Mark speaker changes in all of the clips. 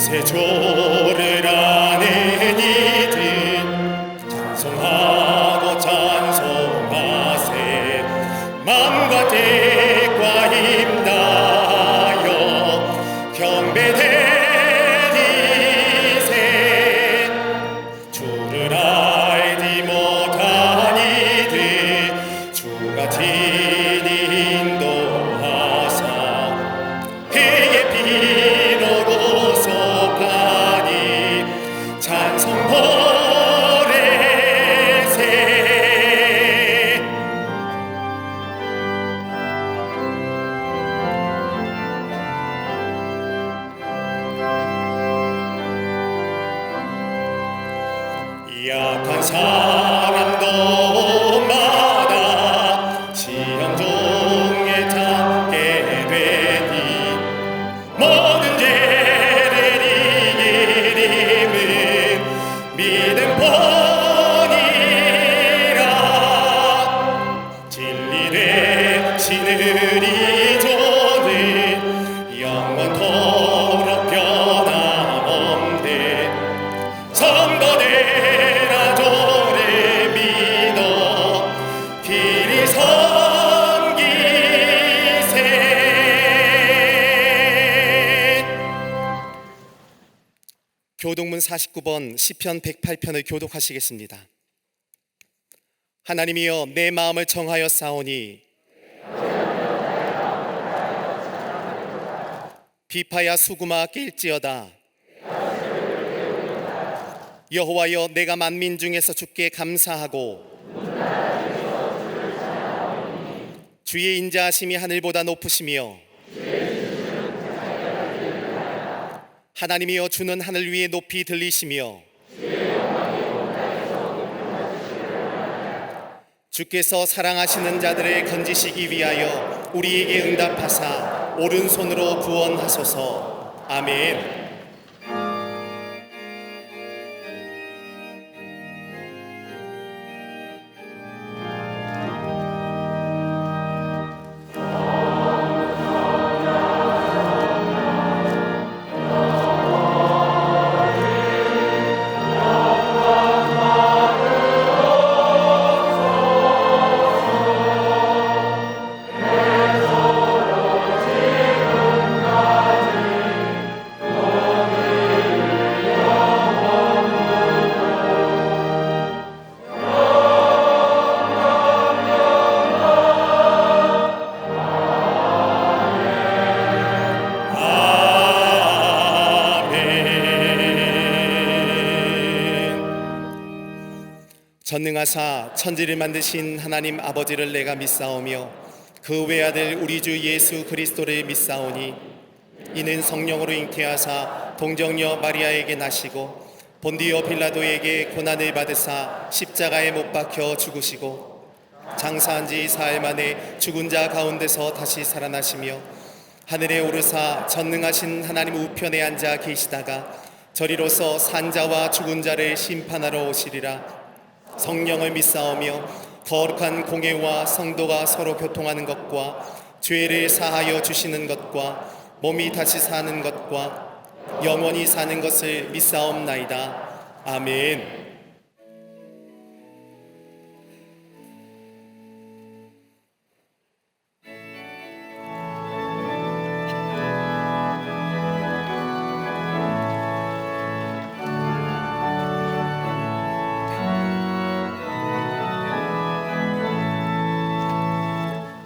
Speaker 1: 세조를 아는 이들 찬송하고 찬송하세. 마음과 뜻과 힘다여 경배드리세. 주를 알지 못한 이들 주가 친히 인도하사 그의 피로 구속하니 찬송 보내세. 약한 사람도 마다 시험 중에 찾게 되니 모든 죄를 이길 힘은 믿음 뿐이라. 진리 되시는 이 조는 영원토록 변함없네. 성도들아 주를 믿어 길이 섬기세. 교독문 49번 시편 108편을 교독하시겠습니다. 하나님이여 내 마음을 정하여 싸우니 비파야 수구마 낄지어다. 여호와여 내가 만민 중에서 주께 감사하고 주의 인자하심이 하늘보다 높으시며 하나님이여 주는 하늘 위에 높이 들리시며 주께서 사랑하시는 자들을 건지시기 위하여 우리에게 응답하사 오른손으로 구원하소서. 아멘. 전능하사 천지를 만드신 하나님 아버지를 내가 믿사오며 그 외아들 우리 주 예수 그리스도를 믿사오니 이는 성령으로 잉태하사 동정녀 마리아에게 나시고 본디오 빌라도에게 고난을 받으사 십자가에 못 박혀 죽으시고 장사한 지 사흘 만에 죽은 자 가운데서 다시 살아나시며 하늘에 오르사 전능하신 하나님 우편에 앉아 계시다가 저리로서 산자와 죽은 자를 심판하러 오시리라. 성령을 믿사오며 거룩한 공회와 성도가 서로 교통하는 것과 죄를 사하여 주시는 것과 몸이 다시 사는 것과 영원히 사는 것을 믿사옵나이다. 아멘.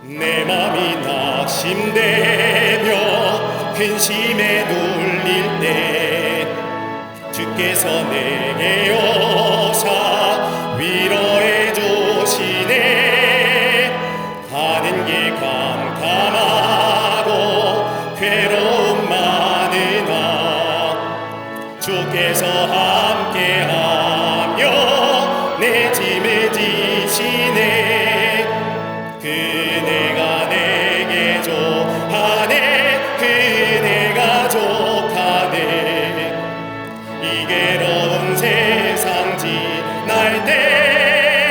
Speaker 1: 내 맘이 낙심되며 근심에 눌릴 때 주께서 내게 오사 위로해 주시네. 가는 길 캄캄하고 괴로움 많으나 주께서 함께하며 내 짐을 지시네. 그네가 내게 족하네. 그네가 족하네. 이 괴로운 세상 지날 때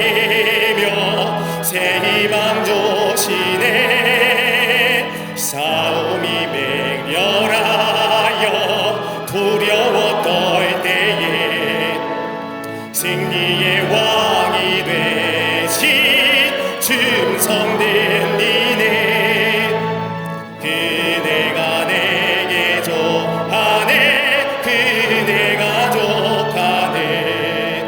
Speaker 1: 살리며 새 희망 주시네. 싸움이 맹렬하여 두려워 떨 때에 승리의 왕이 되신 충성된 이네. 그대가 내게 족하네. 그대가 족하네.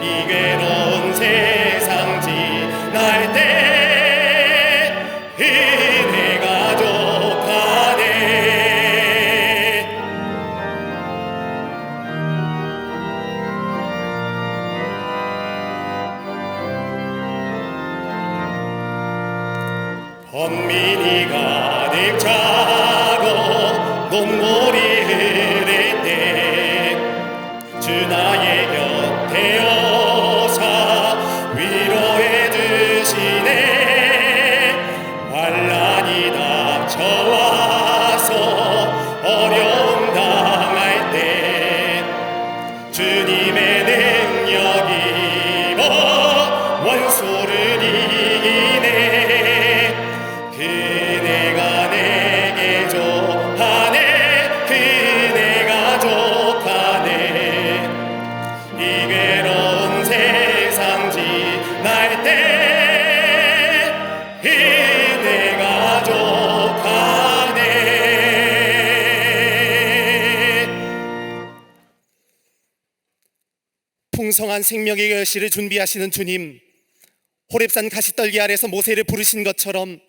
Speaker 1: 이 괴로운 세상 지날 때 그대가 족하네. 번민이 가득 차고 눈물이 흐를 때 주 나의 곁에 오사 위로해 주시네. 환난이 닥쳐와서 어려움 당할 때 주님의 능력이 원수를 이기네. 그대가 내게 족하네. 그대가 족하네. 이 괴로운 세상 지날 때 그대가 족하네. 풍성한 생명의 결실을 준비하시는 주님, 호렙산 가시떨기 아래서 모세를 부르신 것처럼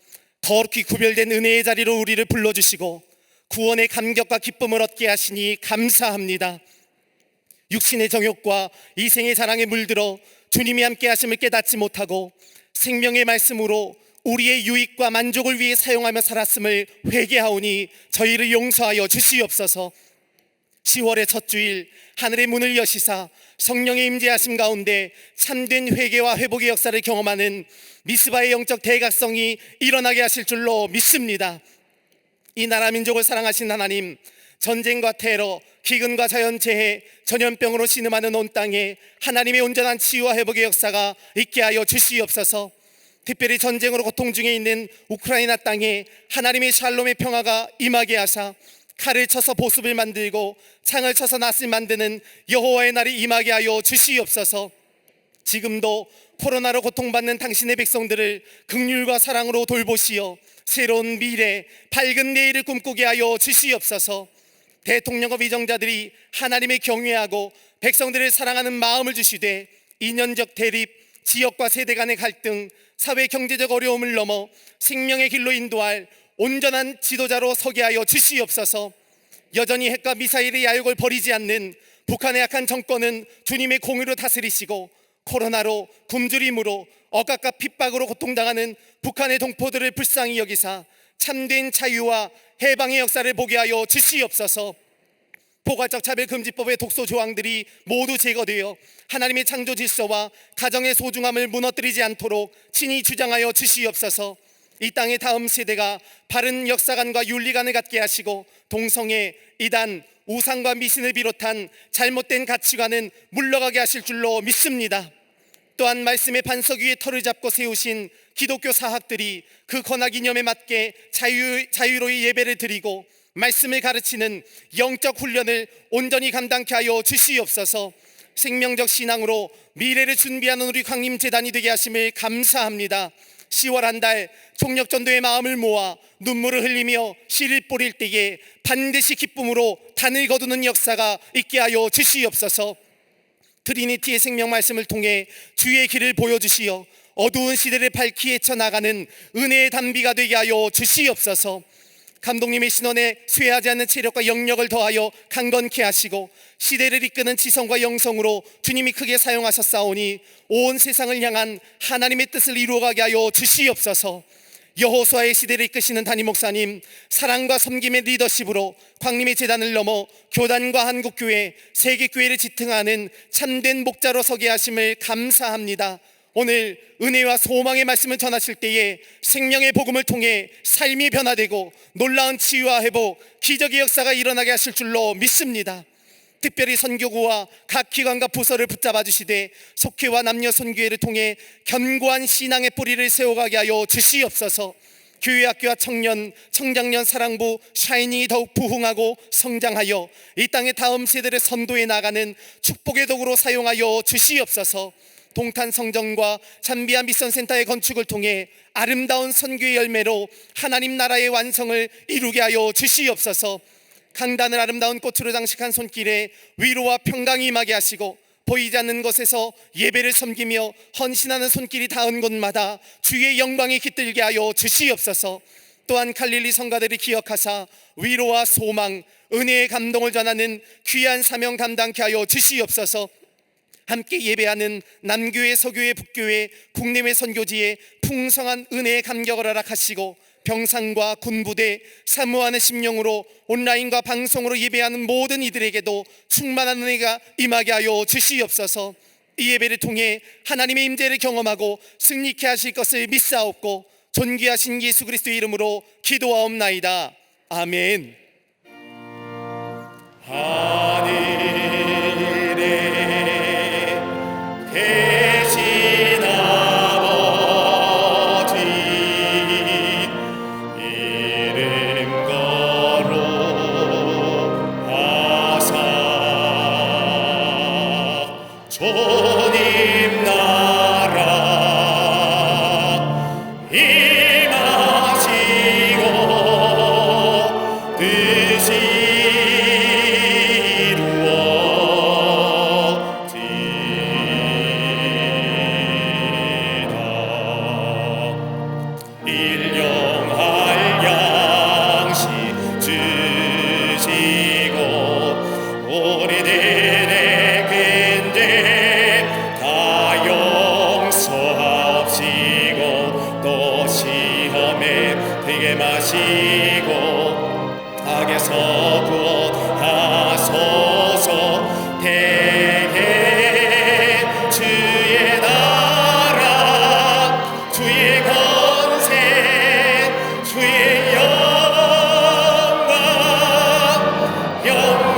Speaker 1: 거룩히 구별된 은혜의 자리로 우리를 불러주시고 구원의 감격과 기쁨을 얻게 하시니 감사합니다. 육신의 정욕과 이생의 자랑에 물들어 주님이 함께 하심을 깨닫지 못하고 생명의 말씀으로 우리의 유익과 만족을 위해 사용하며 살았음을 회개하오니 저희를 용서하여 주시옵소서. 10월의 첫 주일 하늘의 문을 여시사 성령의 임재하심 가운데 참된 회개와 회복의 역사를 경험하는 미스바의 영적 대각성이 일어나게 하실 줄로 믿습니다. 이 나라 민족을 사랑하신 하나님, 전쟁과 테러, 기근과 자연재해, 전염병으로 신음하는 온 땅에 하나님의 온전한 치유와 회복의 역사가 있게 하여 주시옵소서. 특별히 전쟁으로 고통 중에 있는 우크라이나 땅에 하나님의 샬롬의 평화가 임하게 하사 칼을 쳐서 보습을 만들고 창을 쳐서 낫을 만드는 여호와의 날이 임하게 하여 주시옵소서. 지금도 코로나로 고통받는 당신의 백성들을 긍휼과 사랑으로 돌보시어 새로운 미래, 밝은 내일을 꿈꾸게 하여 주시옵소서. 대통령과 위정자들이 하나님의 경외하고 백성들을 사랑하는 마음을 주시되 이념적 대립, 지역과 세대 간의 갈등, 사회 경제적 어려움을 넘어 생명의 길로 인도할 온전한 지도자로 서게 하여 주시옵소서. 여전히 핵과 미사일의 야욕을 버리지 않는 북한의 악한 정권은 주님의 공의로 다스리시고 코로나로 굶주림으로 억압과 핍박으로 고통당하는 북한의 동포들을 불쌍히 여기사 참된 자유와 해방의 역사를 보게 하여 주시옵소서. 포괄적 차별금지법의 독소 조항들이 모두 제거되어 하나님의 창조 질서와 가정의 소중함을 무너뜨리지 않도록 친히 주장하여 주시옵소서. 이 땅의 다음 세대가 바른 역사관과 윤리관을 갖게 하시고 동성애, 이단, 우상과 미신을 비롯한 잘못된 가치관은 물러가게 하실 줄로 믿습니다. 또한 말씀의 반석 위에 터를 잡고 세우신 기독교 사학들이 그 권학 이념에 맞게 자유로이 예배를 드리고 말씀을 가르치는 영적 훈련을 온전히 감당케 하여 주시옵소서. 생명적 신앙으로 미래를 준비하는 우리 광림재단이 되게 하심을 감사합니다. 10월 한 달 총력전도의 마음을 모아 눈물을 흘리며 씨를 뿌릴 때에 반드시 기쁨으로 단을 거두는 역사가 있게 하여 주시옵소서. 트리니티의 생명 말씀을 통해 주의 길을 보여주시어 어두운 시대를 밝히 헤쳐나가는 은혜의 단비가 되게 하여 주시옵소서. 감독님의 신원에 쇠하지 않는 체력과 영력을 더하여 강건케 하시고 시대를 이끄는 지성과 영성으로 주님이 크게 사용하셨사오니 온 세상을 향한 하나님의 뜻을 이루어가게 하여 주시옵소서. 여호수아의 시대를 이끄시는 담임 목사님, 사랑과 섬김의 리더십으로 광림의 재단을 넘어 교단과 한국교회, 세계교회를 지탱하는 참된 목자로 서게 하심을 감사합니다. 오늘 은혜와 소망의 말씀을 전하실 때에 생명의 복음을 통해 삶이 변화되고 놀라운 치유와 회복, 기적의 역사가 일어나게 하실 줄로 믿습니다. 특별히 선교구와 각 기관과 부서를 붙잡아 주시되 속회와 남녀 선교회를 통해 견고한 신앙의 뿌리를 세워가게 하여 주시옵소서. 교회학교와 청년, 청장년 사랑부 샤이닝이 더욱 부흥하고 성장하여 이 땅의 다음 세대를 선도해 나가는 축복의 도구로 사용하여 주시옵소서. 동탄 성전과 잠비아 미션센터의 건축을 통해 아름다운 선교의 열매로 하나님 나라의 완성을 이루게 하여 주시옵소서. 강단을 아름다운 꽃으로 장식한 손길에 위로와 평강이 임하게 하시고 보이지 않는 곳에서 예배를 섬기며 헌신하는 손길이 닿은 곳마다 주의 영광이 깃들게 하여 주시옵소서. 또한 갈릴리 성가들을 기억하사 위로와 소망, 은혜의 감동을 전하는 귀한 사명 감당케 하여 주시옵소서. 함께 예배하는 남교회, 서교회, 북교회, 국내외 선교지에 풍성한 은혜의 감격을 허락하시고 병상과 군부대, 사모하는 심령으로 온라인과 방송으로 예배하는 모든 이들에게도 충만한 은혜가 임하게 하여 주시옵소서. 이 예배를 통해 하나님의 임재를 경험하고 승리케 하실 것을 믿사옵고 존귀하신 예수 그리스도의 이름으로 기도하옵나이다. 아멘. 하늘에 계신 아버지 이름 거룩하사 주님 나라 임하시고 뜻이 마시고 악에서 구원하소서. 대개 주의 나라 주의 권세 주의 영광 영원히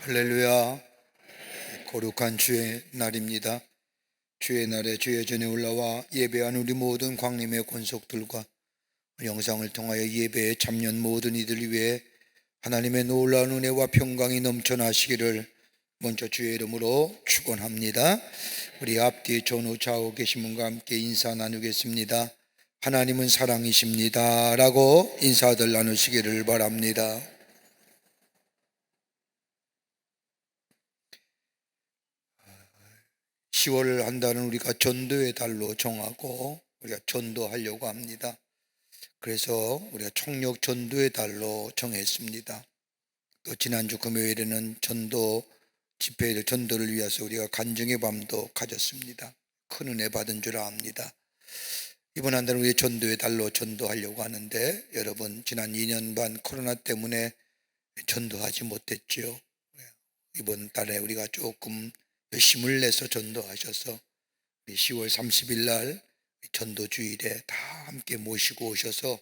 Speaker 2: 할렐루야. 거룩한 주의 날입니다. 주의 날에 주의 전에 올라와 예배한 우리 모든 광림의 권속들과 영상을 통하여 예배에 참여한 모든 이들을 위해 하나님의 놀라운 은혜와 평강이 넘쳐나시기를 먼저 주의 이름으로 축원합니다. 우리 앞뒤 전후 좌우 계신 분과 함께 인사 나누겠습니다. 하나님은 사랑이십니다 라고 인사들 나누시기를 바랍니다. 10월을 한 달은 우리가 전도의 달로 정하고 우리가 전도하려고 합니다. 그래서 우리가 총력 전도의 달로 정했습니다. 또 지난주 금요일에는 전도 집회를 전도를 위해서 우리가 간증의 밤도 가졌습니다. 큰 은혜 받은 줄 압니다. 이번 한 달은 우리 전도의 달로 전도하려고 하는데 여러분 지난 2년 반 코로나 때문에 전도하지 못했죠. 이번 달에 우리가 조금 힘을 내서 전도하셔서 10월 30일 날 전도주일에 다 함께 모시고 오셔서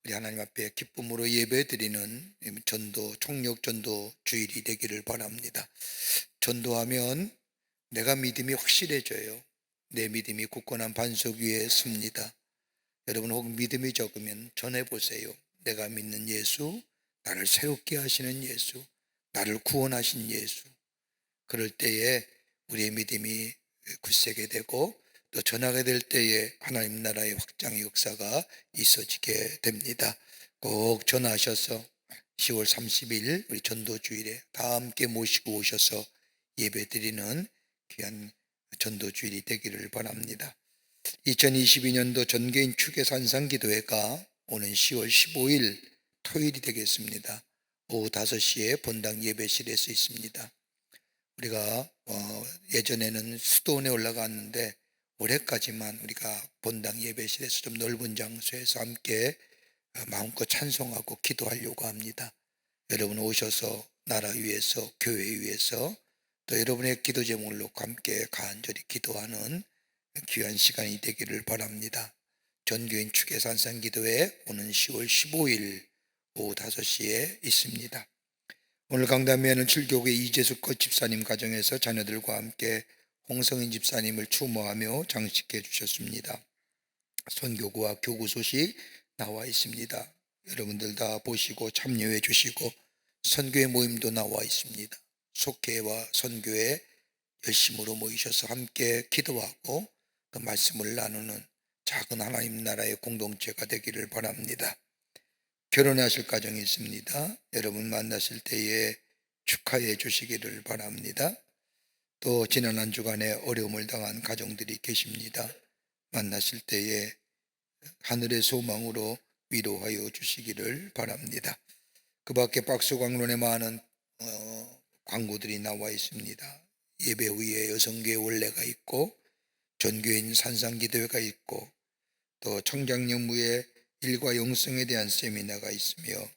Speaker 2: 우리 하나님 앞에 기쁨으로 예배드리는 전도 총력 전도 주일이 되기를 바랍니다. 전도하면 내가 믿음이 확실해져요. 내 믿음이 굳건한 반석 위에 섭니다. 여러분 혹 믿음이 적으면 전해보세요. 내가 믿는 예수, 나를 새롭게 하시는 예수, 나를 구원하신 예수. 그럴 때에 우리의 믿음이 굳세게 되고 또 전하게 될 때에 하나님 나라의 확장의 역사가 있어지게 됩니다. 꼭 전하셔서 10월 30일 우리 전도주일에 다 함께 모시고 오셔서 예배드리는 귀한 전도주일이 되기를 바랍니다. 2022년도 전개인 축애산상기도회가 오는 10월 15일 토요일이 되겠습니다. 오후 5시에 본당 예배실에서 있습니다. 우리가 예전에는 수도원에 올라갔는데 올해까지만 우리가 본당 예배실에서 좀 넓은 장소에서 함께 마음껏 찬송하고 기도하려고 합니다. 여러분 오셔서 나라 위해서, 교회 위해서, 또 여러분의 기도 제목을 놓고 함께 간절히 기도하는 귀한 시간이 되기를 바랍니다. 전교인 축계산상기도회 오는 10월 15일 오후 5시에 있습니다. 오늘 강단회에는 출교구의 이재숙 집사님 가정에서 자녀들과 함께 홍성인 집사님을 추모하며 장식해 주셨습니다. 선교구와 교구 소식 나와 있습니다. 여러분들 다 보시고 참여해 주시고, 선교회 모임도 나와 있습니다. 속회와 선교회 열심으로 모이셔서 함께 기도하고 그 말씀을 나누는 작은 하나님 나라의 공동체가 되기를 바랍니다. 결혼하실 가정이 있습니다. 여러분 만나실 때에 축하해 주시기를 바랍니다. 또 지난 한 주간에 어려움을 당한 가정들이 계십니다. 만나실 때에 하늘의 소망으로 위로하여 주시기를 바랍니다. 그 밖에 박수광론에 많은 광고들이 나와 있습니다. 예배 후에 여성교회 원례가 있고, 전교인 산상기도회가 있고, 또 청장년무의 일과 영성에 대한 세미나가 있으며,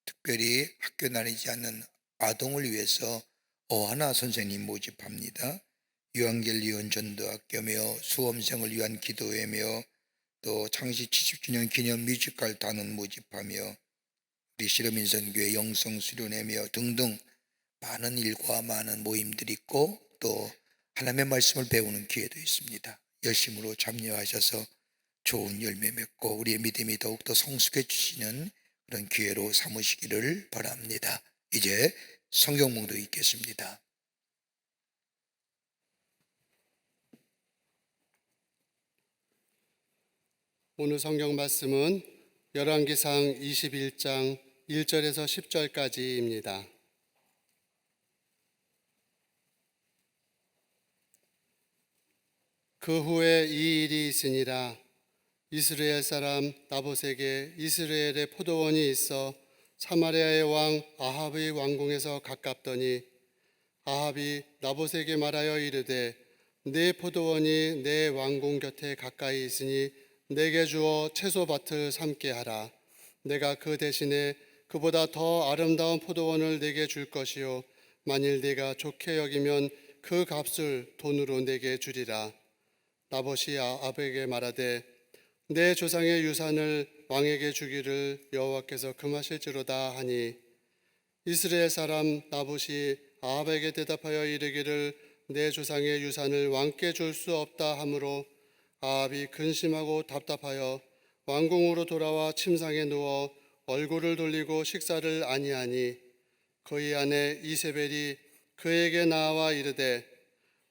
Speaker 2: 특별히 학교 다니지 않는 아동을 위해서 어하나 선생님 모집합니다. 유한겔리온 전도학교며 수험생을 위한 기도회며, 또 창시 70주년 기념 뮤지컬 단원 모집하며, 우리 실험인선교회 영성 수련회며 등등 많은 일과 많은 모임들이 있고, 또 하나님의 말씀을 배우는 기회도 있습니다. 열심으로 참여하셔서 좋은 열매 맺고 우리의 믿음이 더욱더 성숙해지시는 그런 기회로 삼으시기를 바랍니다. 이제 성경봉도 읽겠습니다.
Speaker 3: 오늘 성경 말씀은 열왕기상 21장 1절에서 10절까지입니다. 그 후에 이 일이 있으니라. 이스라엘 사람 나봇에게 이스라엘의 포도원이 있어 사마리아의 왕 아합의 왕궁에서 가깝더니, 아합이 나봇에게 말하여 이르되, 내 포도원이 내 왕궁 곁에 가까이 있으니 내게 주어 채소밭을 삼게 하라. 내가 그 대신에 그보다 더 아름다운 포도원을 내게 줄 것이요, 만일 네가 좋게 여기면 그 값을 돈으로 내게 주리라. 나봇이 아합에게 말하되, 내 조상의 유산을 왕에게 주기를 여호와께서 금하실지로다 하니, 이스라엘 사람 나봇이 아합에게 대답하여 이르기를, 내 조상의 유산을 왕께 줄 수 없다 하므로 아합이 근심하고 답답하여 왕궁으로 돌아와 침상에 누워 얼굴을 돌리고 식사를 아니하니, 그의 아내 이세벨이 그에게 나와 이르되,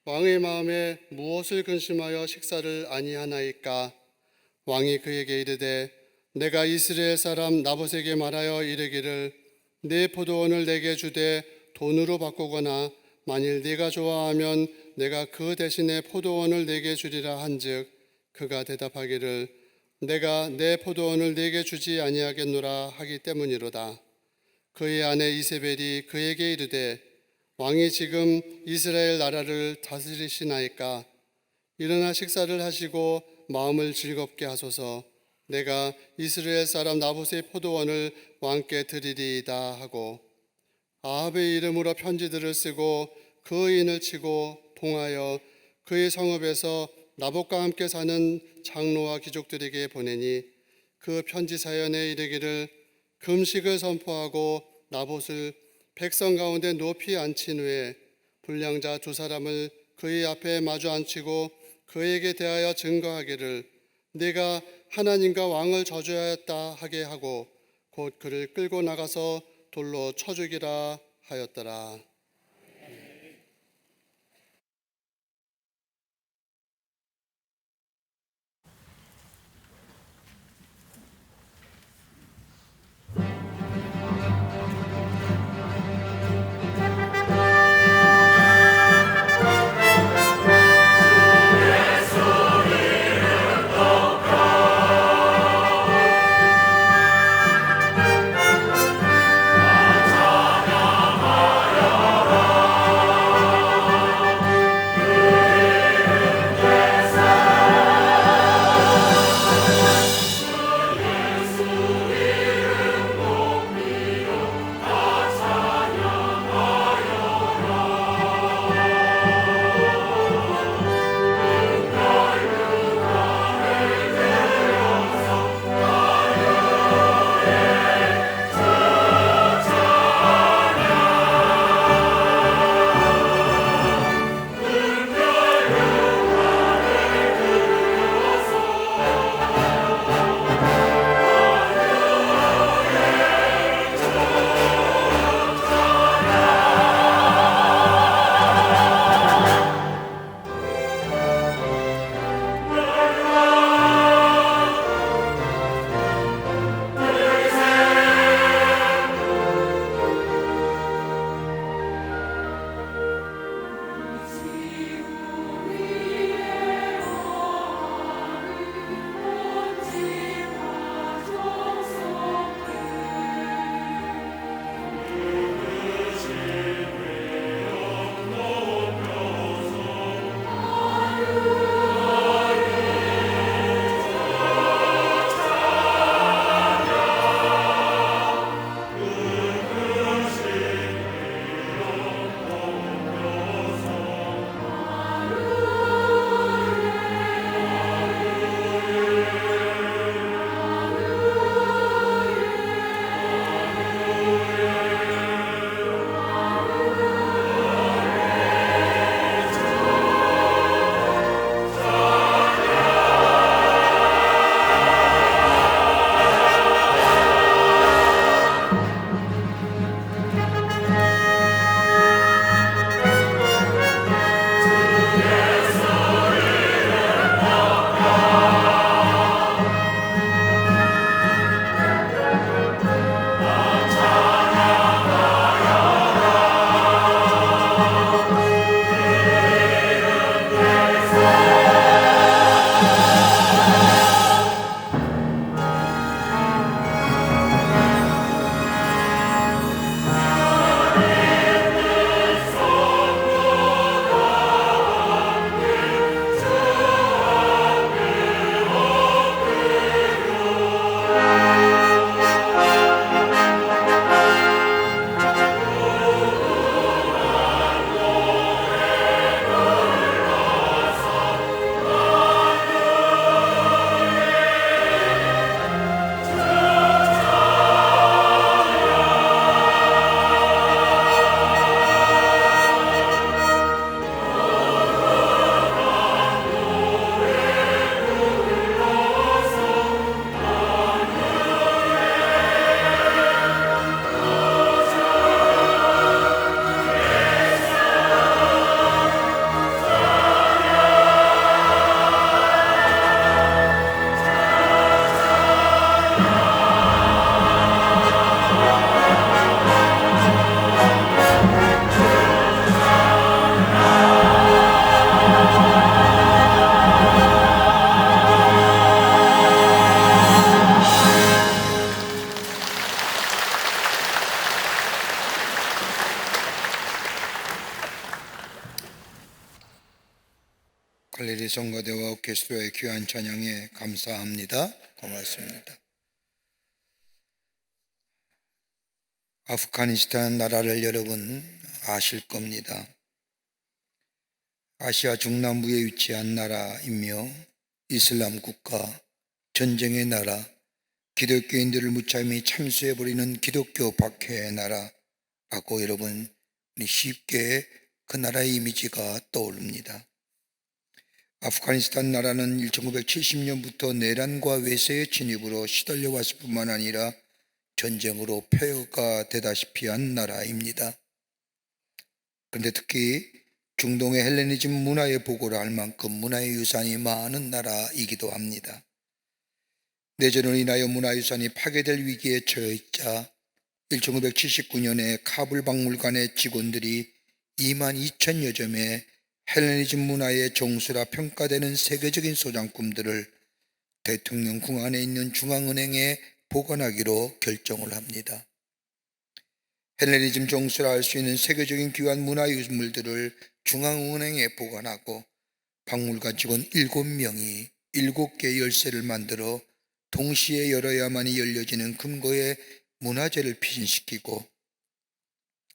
Speaker 3: 왕의 마음에 무엇을 근심하여 식사를 아니하나이까? 왕이 그에게 이르되, 내가 이스라엘 사람 나봇에게 말하여 이르기를, 내 포도원을 내게 주되 돈으로 바꾸거나 만일 네가 좋아하면 내가 그 대신에 포도원을 내게 주리라 한즉, 그가 대답하기를, 내가 내 포도원을 내게 주지 아니하겠노라 하기 때문이로다. 그의 아내 이세벨이 그에게 이르되, 왕이 지금 이스라엘 나라를 다스리시나이까? 일어나 식사를 하시고 마음을 즐겁게 하소서. 내가 이스라엘 사람 나봇의 포도원을 왕께 드리리이다 하고, 아합의 이름으로 편지들을 쓰고 그 인을 치고 통하여 그의 성읍에서 나봇과 함께 사는 장로와 귀족들에게 보내니, 그 편지 사연에 이르기를, 금식을 선포하고 나봇을 백성 가운데 높이 앉힌 후에 불량자 두 사람을 그의 앞에 마주 앉히고 그에게 대하여 증거하기를, 네가 하나님과 왕을 저주하였다 하게 하고 곧 그를 끌고 나가서 돌로 쳐 죽이라 하였더라.
Speaker 2: 갈릴리 성가대와 오케스트라의 귀한 찬양에 감사합니다. 고맙습니다. 아프가니스탄 나라를 여러분 아실 겁니다. 아시아 중남부에 위치한 나라이며 이슬람 국가, 전쟁의 나라, 기독교인들을 무참히 참수해버리는 기독교 박해의 나라라고 여러분 쉽게 그 나라의 이미지가 떠오릅니다. 아프가니스탄 나라는 1970년부터 내란과 외세의 진입으로 시달려 왔을 뿐만 아니라 전쟁으로 폐허가 되다시피 한 나라입니다. 그런데 특히 중동의 헬레니즘 문화의 보고를 할 만큼 문화의 유산이 많은 나라이기도 합니다. 내전으로 인하여 문화유산이 파괴될 위기에 처해 있자 1979년에 카불 박물관의 직원들이 22,000여 점의 헬레니즘 문화의 정수라 평가되는 세계적인 소장품들을 대통령 궁 안에 있는 중앙은행에 보관하기로 결정을 합니다. 헬레니즘 정수라 할 수 있는 세계적인 귀한 문화유물들을 중앙은행에 보관하고 박물관 직원 7명이 7개의 열쇠를 만들어 동시에 열어야만이 열려지는 금고에 문화재를 피신시키고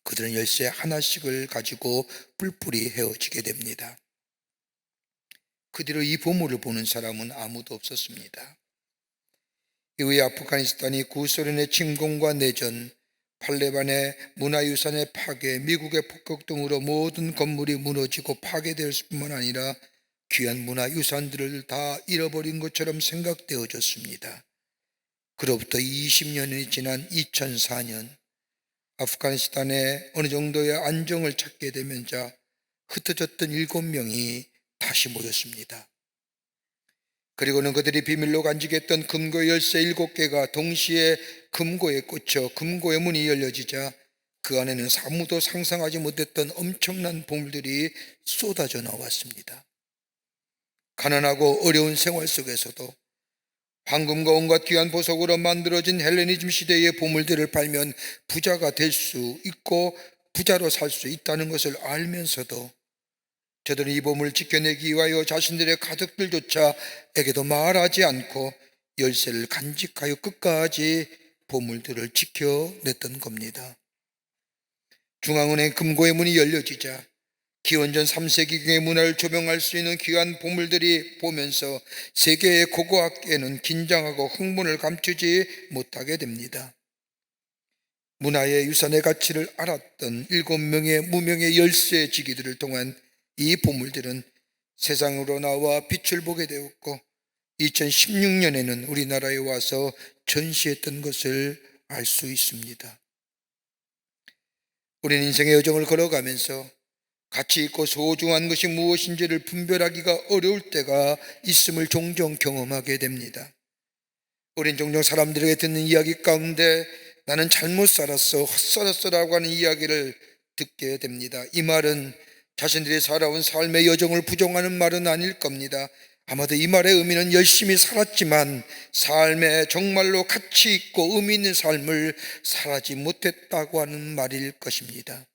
Speaker 2: 그들은 열쇠 하나씩을 가지고 뿔뿔이 헤어지게 됩니다. 그 뒤로 이 보물을 보는 사람은 아무도 없었습니다. 이후에 아프가니스탄이 구소련의 침공과 내전, 탈레반의 문화유산의 파괴, 미국의 폭격 등으로 모든 건물이 무너지고 파괴되었을 뿐만 아니라 귀한 문화유산들을 다 잃어버린 것처럼 생각되어졌습니다. 그로부터 20년이 지난 2004년 아프가니스탄에 어느 정도의 안정을 찾게 되면서 흩어졌던 7명이 다시 모였습니다. 그리고는 그들이 비밀로 간직했던 금고 열쇠 7개가 동시에 금고에 꽂혀 금고의 문이 열려지자 그 안에는 아무도 상상하지 못했던 엄청난 보물들이 쏟아져 나왔습니다. 가난하고 어려운 생활 속에서도 황금과 온갖 귀한 보석으로 만들어진 헬레니즘 시대의 보물들을 팔면 부자가 될 수 있고 부자로 살 수 있다는 것을 알면서도 저들은 이 보물을 지켜내기 위하여 자신들의 가족들조차에게도 말하지 않고 열쇠를 간직하여 끝까지 보물들을 지켜냈던 겁니다. 중앙은행 금고의 문이 열려지자 기원전 3세기경의 문화를 조명할 수 있는 귀한 보물들이 보면서 세계의 고고학계는 긴장하고 흥분을 감추지 못하게 됩니다. 문화의 유산의 가치를 알았던 7명의 무명의 열쇠지기들을 통한 이 보물들은 세상으로 나와 빛을 보게 되었고 2016년에는 우리나라에 와서 전시했던 것을 알 수 있습니다. 우리는 인생의 여정을 걸어가면서 가치 있고 소중한 것이 무엇인지를 분별하기가 어려울 때가 있음을 종종 경험하게 됩니다. 우린 종종 사람들에게 듣는 이야기 가운데 나는 잘못 살았어, 헛살았어라고 하는 이야기를 듣게 됩니다. 이 말은 자신들이 살아온 삶의 여정을 부정하는 말은 아닐 겁니다. 아마도 이 말의 의미는 열심히 살았지만 삶에 정말로 가치 있고 의미 있는 삶을 살지 못했다고 하는 말일 것입니다.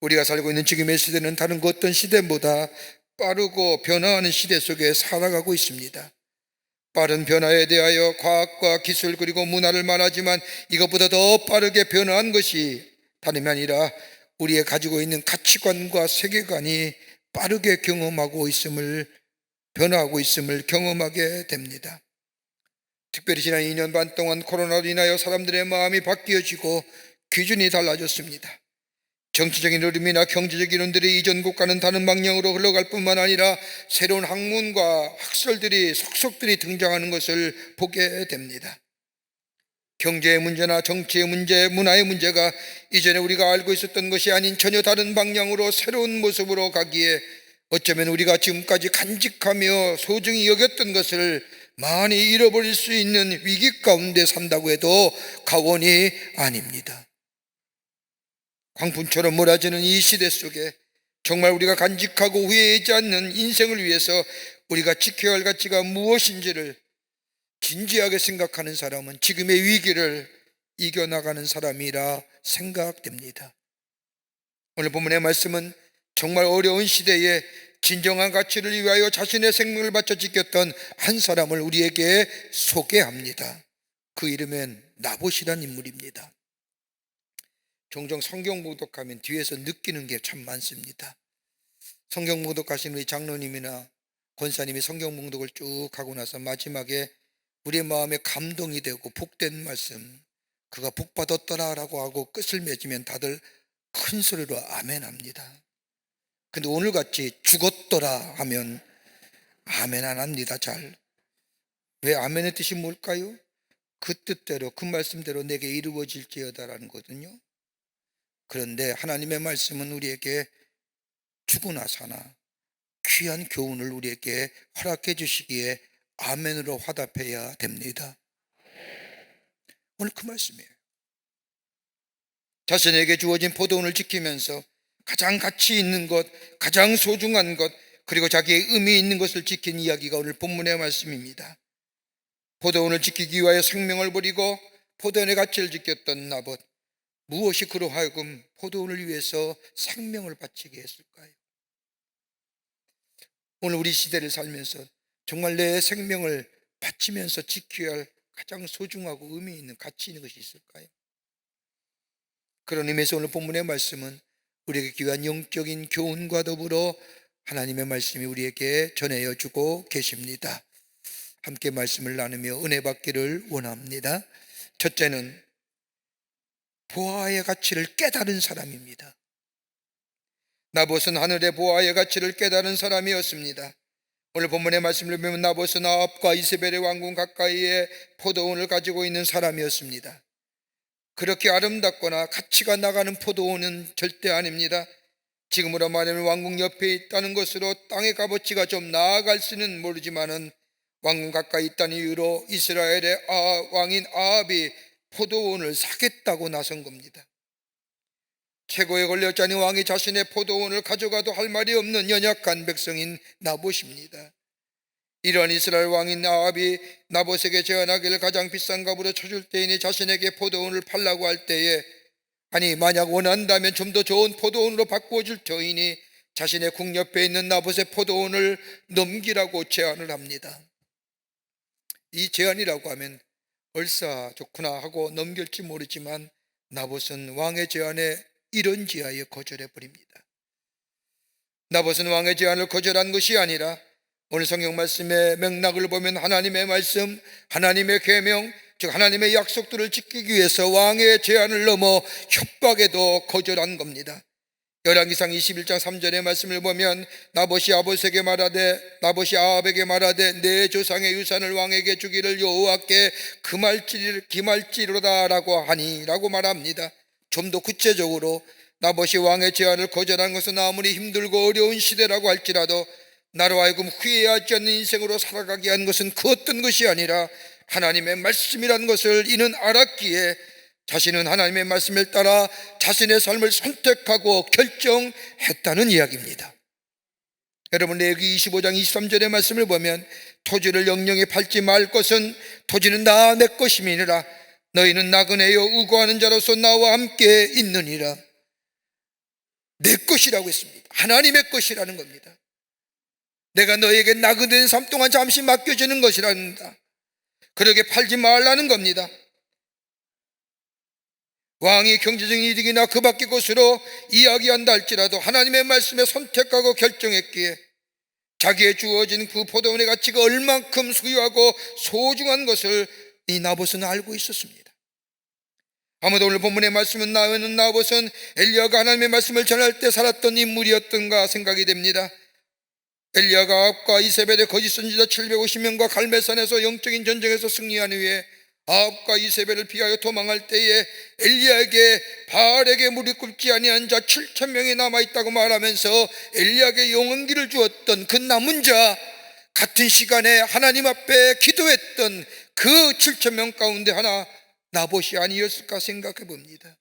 Speaker 2: 우리가 살고 있는 지금의 시대는 다른 그 어떤 시대보다 빠르고 변화하는 시대 속에 살아가고 있습니다. 빠른 변화에 대하여 과학과 기술 그리고 문화를 말하지만 이것보다 더 빠르게 변화한 것이 다름이 아니라 우리의 가지고 있는 가치관과 세계관이 빠르게 변화하고 있음을 경험하게 됩니다. 특별히 지난 2년 반 동안 코로나로 인하여 사람들의 마음이 바뀌어지고 기준이 달라졌습니다. 정치적인 흐름이나 경제적 이론들이 이전 국가는 다른 방향으로 흘러갈 뿐만 아니라 새로운 학문과 학설들이 속속들이 등장하는 것을 보게 됩니다. 경제의 문제나 정치의 문제, 문화의 문제가 이전에 우리가 알고 있었던 것이 아닌 전혀 다른 방향으로 새로운 모습으로 가기에 어쩌면 우리가 지금까지 간직하며 소중히 여겼던 것을 많이 잃어버릴 수 있는 위기 가운데 산다고 해도 과언이 아닙니다. 광풍처럼 몰아지는 이 시대 속에 정말 우리가 간직하고 후회하지 않는 인생을 위해서 우리가 지켜야 할 가치가 무엇인지를 진지하게 생각하는 사람은 지금의 위기를 이겨나가는 사람이라 생각됩니다. 오늘 본문의 말씀은 정말 어려운 시대에 진정한 가치를 위하여 자신의 생명을 바쳐 지켰던 한 사람을 우리에게 소개합니다. 그 이름은 나봇이라는 인물입니다. 종종 성경 묵독하면 뒤에서 느끼는 게 참 많습니다. 성경 묵독하신 우리 장로님이나 권사님이 성경 묵독을 쭉 하고 나서 마지막에 우리의 마음에 감동이 되고 복된 말씀, 그가 복 받았더라라고 하고 끝을 맺으면 다들 큰 소리로 아멘 합니다. 근데 오늘같이 죽었더라 하면 아멘 안 합니다. 잘. 왜 아멘의 뜻이 뭘까요? 그 뜻대로 그 말씀대로 내게 이루어질지어다라는 거거든요. 그런데 하나님의 말씀은 우리에게 죽으나 사나 귀한 교훈을 우리에게 허락해 주시기에 아멘으로 화답해야 됩니다. 오늘 그 말씀이에요. 자신에게 주어진 포도원을 지키면서 가장 가치 있는 것, 가장 소중한 것, 그리고 자기의 의미 있는 것을 지킨 이야기가 오늘 본문의 말씀입니다. 포도원을 지키기 위하여 생명을 버리고 포도원의 가치를 지켰던 나봇, 무엇이 그로 하여금 포도원을 위해서 생명을 바치게 했을까요? 오늘 우리 시대를 살면서 정말 내 생명을 바치면서 지켜야 할 가장 소중하고 의미 있는 가치 있는 것이 있을까요? 그런 의미에서 오늘 본문의 말씀은 우리에게 귀한 영적인 교훈과 더불어 하나님의 말씀이 우리에게 전해여 주고 계십니다. 함께 말씀을 나누며 은혜 받기를 원합니다. 첫째는 보아의 가치를 깨달은 사람입니다. 나봇은 하늘의 보아의 가치를 깨달은 사람이었습니다. 오늘 본문의 말씀을 보면 나봇은 아합과 이세벨의 왕궁 가까이에 포도원을 가지고 있는 사람이었습니다. 그렇게 아름답거나 가치가 나가는 포도원은 절대 아닙니다. 지금으로 말하면 왕궁 옆에 있다는 것으로 땅의 값어치가 좀 나아갈지는 모르지만은 왕궁 가까이 있다는 이유로 이스라엘의 왕인 아합이 포도원을 사겠다고 나선 겁니다. 최고에 걸렸자니 왕이 자신의 포도원을 가져가도 할 말이 없는 연약한 백성인 나봇입니다. 이러한 이스라엘 왕인 아합이 나봇에게 제안하기를 가장 비싼 값으로 쳐줄 때이니 자신에게 포도원을 팔라고 할 때에, 아니 만약 원한다면 좀 더 좋은 포도원으로 바꾸어줄 터이니 자신의 궁 옆에 있는 나봇의 포도원을 넘기라고 제안을 합니다. 이 제안이라고 하면 얼싸 좋구나 하고 넘길지 모르지만 나봇은 왕의 제안에 이런지하여 거절해 버립니다. 나봇은 왕의 제안을 거절한 것이 아니라 오늘 성경 말씀의 맥락을 보면 하나님의 말씀, 하나님의 계명, 즉 하나님의 약속들을 지키기 위해서 왕의 제안을 넘어 협박에도 거절한 겁니다. 열왕기상 21장 3절의 말씀을 보면 나봇이 나봇이 아합에게 말하되 내 조상의 유산을 왕에게 주기를 여호와께 기말지로다라고 하니 라고 말합니다. 좀 더 구체적으로 나봇이 왕의 제안을 거절한 것은 아무리 힘들고 어려운 시대라고 할지라도 나로 하여금 후회하지 않는 인생으로 살아가게 한 것은 그 어떤 것이 아니라 하나님의 말씀이라는 것을 이는 알았기에 자신은 하나님의 말씀을 따라 자신의 삶을 선택하고 결정했다는 이야기입니다. 여러분, 레위기 25장 23절의 말씀을 보면 토지를 영영히 팔지 말 것은 토지는 다 내 것임이니라. 너희는 나그네여 우고하는 자로서 나와 함께 있느니라. 내 것이라고 했습니다. 하나님의 것이라는 겁니다. 내가 너에게 나그네인 삶 동안 잠시 맡겨주는 것이란다. 그렇게 팔지 말라는 겁니다. 왕이 경제적인 이득이나 그 밖의 것으로 이야기한다 할지라도 하나님의 말씀에 선택하고 결정했기에 자기의 주어진 그 포도원의 가치가 얼만큼 소유하고 소중한 것을 이 나봇은 알고 있었습니다. 아무도 오늘 본문의 말씀은 나봇은 엘리야가 하나님의 말씀을 전할 때 살았던 인물이었던가 생각이 됩니다. 엘리야가 아합과 이세벨의 거짓 선지자 750명과 갈멜산에서 영적인 전쟁에서 승리한 후에 아합과 이세벨을 피하여 도망할 때에 엘리야에게 바알에게 무릎 꿇지 아니한 자 7,000명이 남아있다고 말하면서 엘리야에게 영원기를 주었던 그 남은 자, 같은 시간에 하나님 앞에 기도했던 그 7,000명 가운데 하나 나봇이 아니었을까 생각해 봅니다.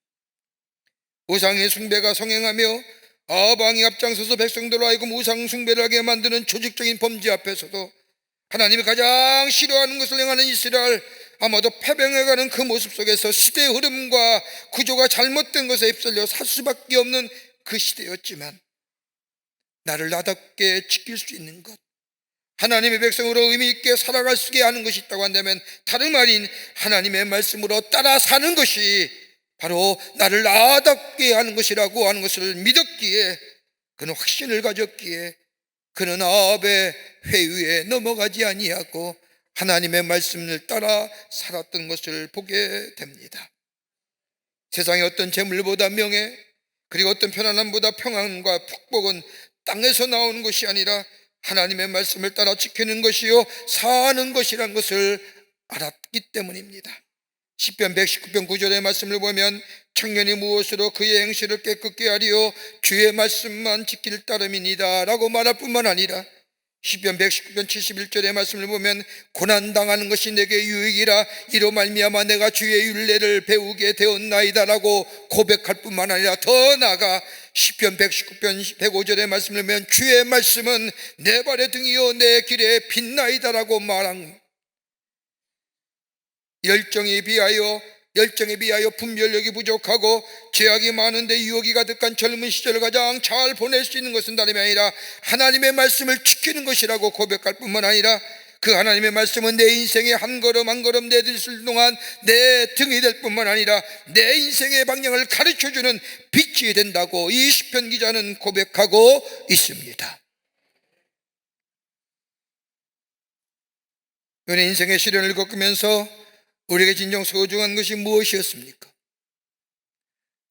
Speaker 2: 우상의 숭배가 성행하며 아합 왕이 앞장서서 백성들로 하여금 우상 숭배를 하게 만드는 조직적인 범죄 앞에서도 하나님이 가장 싫어하는 것을 행하는 이스라엘, 아마도 패배해가는 그 모습 속에서 시대의 흐름과 구조가 잘못된 것에 휩쓸려 살 수밖에 없는 그 시대였지만 나를 나답게 지킬 수 있는 것, 하나님의 백성으로 의미 있게 살아갈 수 있게 하는 것이 있다고 한다면, 다름 아닌 하나님의 말씀으로 따라 사는 것이 바로 나를 나답게 하는 것이라고 하는 것을 믿었기에, 그는 확신을 가졌기에 그는 아합의 회유에 넘어가지 아니하고 하나님의 말씀을 따라 살았던 것을 보게 됩니다. 세상의 어떤 재물보다 명예, 그리고 어떤 편안함보다 평안과 축복은 땅에서 나오는 것이 아니라 하나님의 말씀을 따라 지키는 것이요 사는 것이란 것을 알았기 때문입니다. 시편 119편 9절의 말씀을 보면 청년이 무엇으로 그의 행실을 깨끗게 하리요 주의 말씀만 지킬 따름이니이다 라고 말할 뿐만 아니라, 시편 119편 71절의 말씀을 보면 고난당하는 것이 내게 유익이라 이로 말미암아 내가 주의 율례를 배우게 되었나이다 라고 고백할 뿐만 아니라, 더 나아가 시편 119편 105절의 말씀을 보면 주의 말씀은 내 발의 등이요 내 길에 빛나이다 라고 말한, 열정에 비하여 분별력이 부족하고 죄악이 많은데 유혹이 가득한 젊은 시절을 가장 잘 보낼 수 있는 것은 다름이 아니라 하나님의 말씀을 지키는 것이라고 고백할 뿐만 아니라, 그 하나님의 말씀은 내 인생의 한 걸음 한 걸음 내딛을 동안 내 등이 될 뿐만 아니라 내 인생의 방향을 가르쳐주는 빛이 된다고 이 시편 기자는 고백하고 있습니다. 우리 인생의 시련을 겪으면서 우리에게 진정 소중한 것이 무엇이었습니까?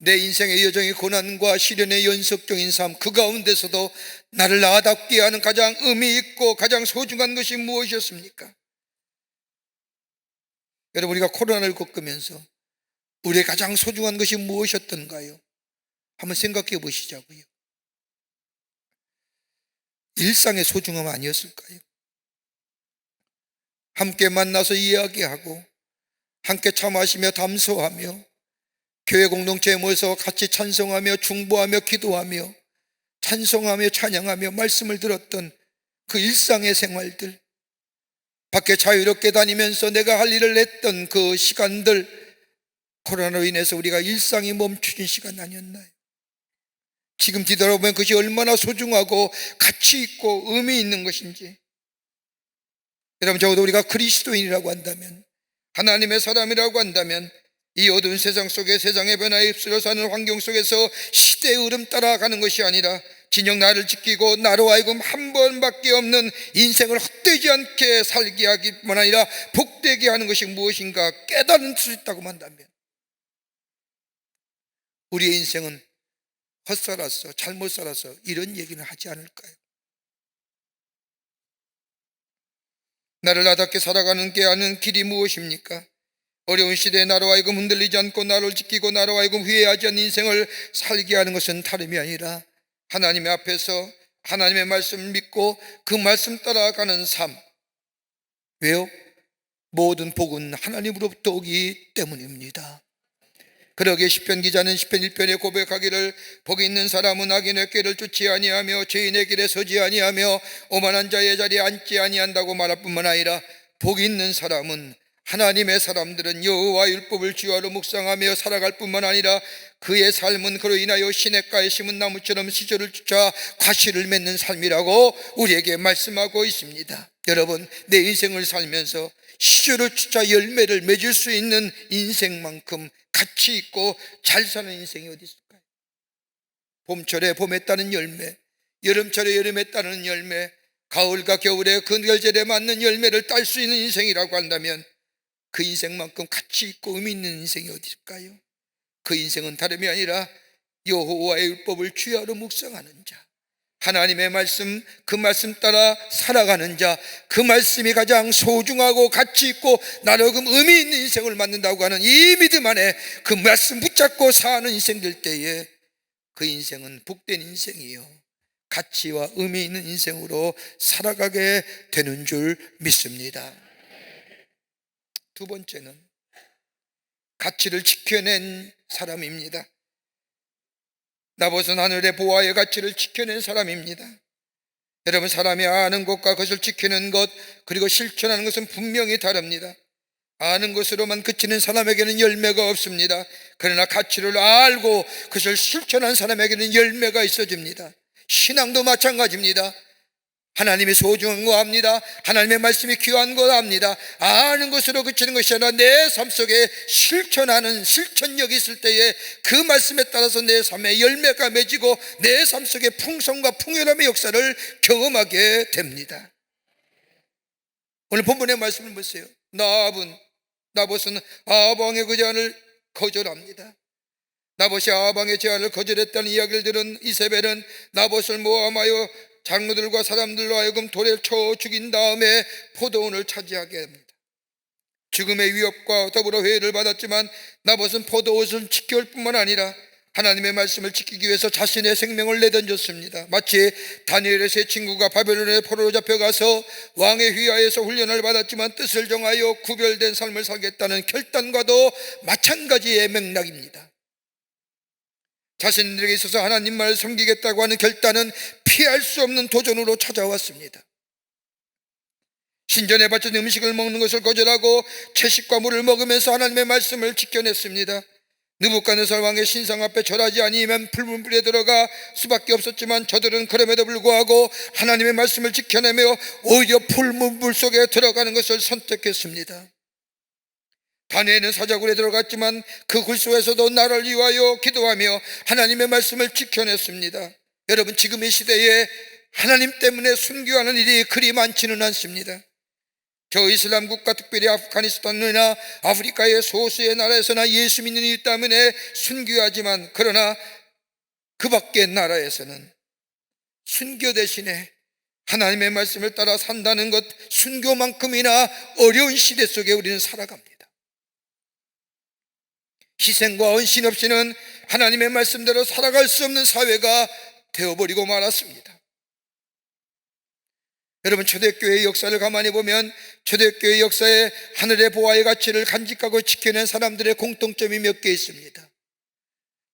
Speaker 2: 내 인생의 여정의 고난과 시련의 연속적인 삶, 그 가운데서도 나를 나답게 하는 가장 의미 있고 가장 소중한 것이 무엇이었습니까? 여러분, 우리가 코로나를 겪으면서 우리의 가장 소중한 것이 무엇이었던가요? 한번 생각해 보시자고요. 일상의 소중함 아니었을까요? 함께 만나서 이야기하고 함께 차 마시며 담소하며 교회 공동체에 모여서 같이 찬송하며 중보하며 기도하며 찬송하며 찬양하며 말씀을 들었던 그 일상의 생활들, 밖에 자유롭게 다니면서 내가 할 일을 했던 그 시간들, 코로나로 인해서 우리가 일상이 멈춰진 시간 아니었나요? 지금 뒤돌아보면 그것이 얼마나 소중하고 가치 있고 의미 있는 것인지. 여러분, 적어도 우리가 그리스도인이라고 한다면, 하나님의 사람이라고 한다면, 이 어두운 세상 속에 세상의 변화에 휩쓸려 사는 환경 속에서 시대의 흐름 따라가는 것이 아니라 진정 나를 지키고 나로 하여금 한 번밖에 없는 인생을 헛되지 않게 살게 하기뿐만 아니라 복되게 하는 것이 무엇인가 깨달을 수 있다고 한다면, 우리의 인생은 헛살았어, 잘못 살아서 이런 얘기는 하지 않을까요? 나를 나답게 살아가는 게 하는 길이 무엇입니까? 어려운 시대에 나로 하여금 흔들리지 않고 나를 지키고 나로 하여금 후회하지 않는 인생을 살게 하는 것은 다름이 아니라 하나님의 앞에서 하나님의 말씀을 믿고 그 말씀 따라가는 삶. 왜요? 모든 복은 하나님으로부터 오기 때문입니다. 그러기에 시편 기자는 시편 1편에 고백하기를 복이 있는 사람은 악인의 꾀를 쫓지 아니하며 죄인의 길에 서지 아니하며 오만한 자의 자리에 앉지 아니한다고 말할 뿐만 아니라, 복이 있는 사람은, 하나님의 사람들은 여호와 율법을 주야로 묵상하며 살아갈 뿐만 아니라 그의 삶은 그로 인하여 시냇가에 심은 나무처럼 시절을 쫓아 과실을 맺는 삶이라고 우리에게 말씀하고 있습니다. 여러분, 내 인생을 살면서 시절을 쫓아 열매를 맺을 수 있는 인생만큼 가치 있고 잘 사는 인생이 어디 있을까요? 봄철에 봄에 따는 열매, 여름철에 여름에 따는 열매, 가을과 겨울에 그 계절에 맞는 열매를 딸 수 있는 인생이라고 한다면 그 인생만큼 가치 있고 의미 있는 인생이 어디 있을까요? 그 인생은 다름이 아니라 여호와의 율법을 주야로 묵상하는 자, 하나님의 말씀, 그 말씀 따라 살아가는 자, 그 말씀이 가장 소중하고 가치 있고 나로금 의미 있는 인생을 만든다고 하는 이 믿음 안에 그 말씀 붙잡고 사는 인생들 때에 그 인생은 복된 인생이요, 가치와 의미 있는 인생으로 살아가게 되는 줄 믿습니다. 두 번째는 가치를 지켜낸 사람입니다. 나봇은 하늘의 보화의 가치를 지켜낸 사람입니다. 여러분, 사람이 아는 것과 그것을 지키는 것, 그리고 실천하는 것은 분명히 다릅니다. 아는 것으로만 그치는 사람에게는 열매가 없습니다. 그러나 가치를 알고 그것을 실천한 사람에게는 열매가 있어집니다. 신앙도 마찬가지입니다. 하나님의 소중한 거 압니다. 하나님의 말씀이 귀한 거 압니다. 아는 것으로 그치는 것이 아니라 내 삶 속에 실천하는 실천력이 있을 때에 그 말씀에 따라서 내 삶에 열매가 맺히고 내 삶 속에 풍성과 풍요함의 역사를 경험하게 됩니다. 오늘 본문의 말씀을 보세요. 나봇은 아방의 그 제안을 거절합니다. 나봇이 아방의 제안을 거절했다는 이야기를 들은 이세벨은 나봇을 모함하여 장로들과 사람들로 하여금 돌에 쳐 죽인 다음에 포도원을 차지하게 합니다. 죽음의 위협과 더불어 회의를 받았지만 나봇은 포도원을 지킬 뿐만 아니라 하나님의 말씀을 지키기 위해서 자신의 생명을 내던졌습니다. 마치 다니엘의 세 친구가 바벨론의 포로로 잡혀가서 왕의 휘하에서 훈련을 받았지만 뜻을 정하여 구별된 삶을 살겠다는 결단과도 마찬가지의 맥락입니다. 자신들에게 있어서 하나님만을 섬기겠다고 하는 결단은 피할 수 없는 도전으로 찾아왔습니다. 신전에 바친 음식을 먹는 것을 거절하고 채식과 물을 먹으면서 하나님의 말씀을 지켜냈습니다. 느부갓네살 왕의 신상 앞에 절하지 아니면 불문불에 들어가 수밖에 없었지만 저들은 그럼에도 불구하고 하나님의 말씀을 지켜내며 오히려 불문불 속에 들어가는 것을 선택했습니다. 다니엘은 사자굴에 들어갔지만 그 굴 속에서도 나를 위하여 기도하며 하나님의 말씀을 지켜냈습니다. 여러분, 지금의 시대에 하나님 때문에 순교하는 일이 그리 많지는 않습니다. 저 이슬람 국가, 특별히 아프가니스탄이나 아프리카의 소수의 나라에서나 예수 믿는 이유 때문에 순교하지만, 그러나 그 밖의 나라에서는 순교 대신에 하나님의 말씀을 따라 산다는 것, 순교만큼이나 어려운 시대 속에 우리는 살아갑니다. 희생과 헌신 없이는 하나님의 말씀대로 살아갈 수 없는 사회가 되어버리고 말았습니다. 여러분, 초대교회의 역사를 가만히 보면 초대교회의 역사에 하늘의 보화의 가치를 간직하고 지켜낸 사람들의 공통점이 몇 개 있습니다.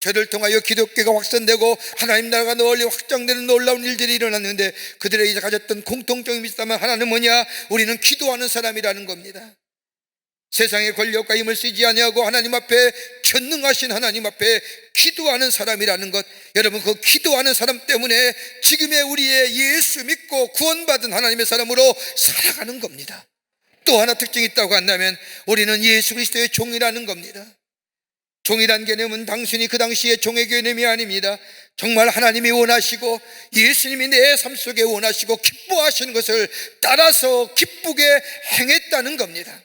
Speaker 2: 저를 통하여 기독교가 확산되고 하나님 나라가 널리 확장되는 놀라운 일들이 일어났는데 그들에게 가졌던 공통점이 있다면 하나는 뭐냐? 우리는 기도하는 사람이라는 겁니다. 세상의 권력과 힘을 쓰지 아니하고 하나님 앞에, 전능하신 하나님 앞에 기도하는 사람이라는 것, 여러분, 그 기도하는 사람 때문에 지금의 우리의 예수 믿고 구원받은 하나님의 사람으로 살아가는 겁니다. 또 하나 특징이 있다고 한다면 우리는 예수 그리스도의 종이라는 겁니다. 종이란 개념은 단순히 그 당시의 종의 개념이 아닙니다. 정말 하나님이 원하시고 예수님이 내 삶 속에 원하시고 기뻐하시는 것을 따라서 기쁘게 행했다는 겁니다.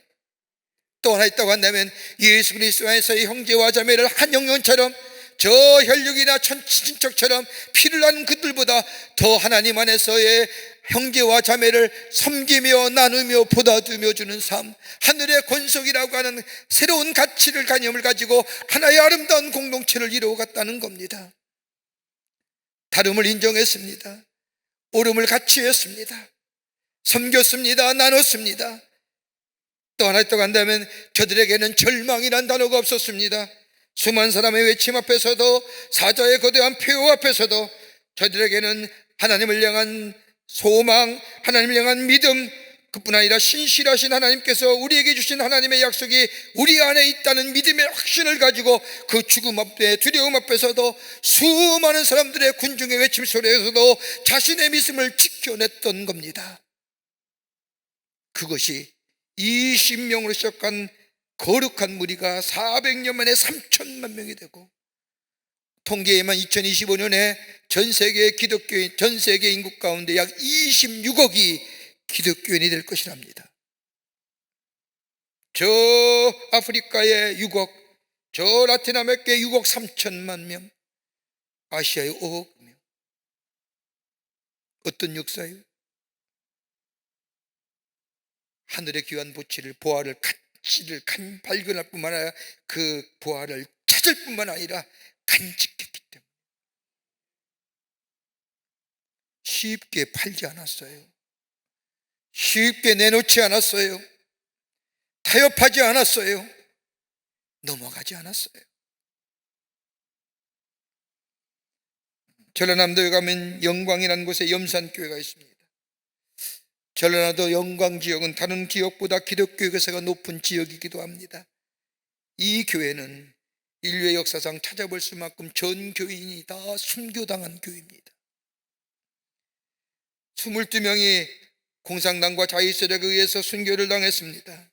Speaker 2: 또 하나 있다고 한다면 예수 그리스도 안에서의 형제와 자매를 한 영혼처럼, 저 혈육이나 친척처럼 피를 나는 그들보다 더 하나님 안에서의 형제와 자매를 섬기며 나누며 보다두며 주는 삶, 하늘의 권속이라고 하는 새로운 가치를, 개념을 가지고 하나의 아름다운 공동체를 이루어갔다는 겁니다. 다름을 인정했습니다. 오름을 같이 했습니다. 섬겼습니다. 나눴습니다. 또 하나 있다고 한다면 저들에게는 절망이란 단어가 없었습니다. 수많은 사람의 외침 앞에서도, 사자의 거대한 폐허 앞에서도 저들에게는 하나님을 향한 소망, 하나님을 향한 믿음, 그뿐 아니라 신실하신 하나님께서 우리에게 주신 하나님의 약속이 우리 안에 있다는 믿음의 확신을 가지고 그 죽음 앞에, 두려움 앞에서도, 수많은 사람들의 군중의 외침 소리에서도 자신의 믿음을 지켜냈던 겁니다. 그것이 20명으로 시작한 거룩한 무리가 400년 만에 3천만 명이 되고, 통계에만 2025년에 전 세계 기독교인, 전 세계 인구 가운데 약 26억이 기독교인이 될 것이랍니다. 저 아프리카의 6억, 저 라틴 아메리카의 6억 3천만 명, 아시아의 5억 명. 어떤 역사예요? 하늘의 귀한 보치를, 보화를, 가치를 발견할 뿐만 아니라 그 보화를 찾을 뿐만 아니라 간직했기 때문에 쉽게 팔지 않았어요. 쉽게 내놓지 않았어요. 타협하지 않았어요. 넘어가지 않았어요. 전라남도에 가면 영광이라는 곳에 염산교회가 있습니다. 전라남도 영광 지역은 다른 지역보다 기독교 교세가 높은 지역이기도 합니다. 이 교회는 인류의 역사상 찾아볼 수만큼 전 교인이 다 순교당한 교회입니다. 22명이 공산당과 자유세력에 의해서 순교를 당했습니다.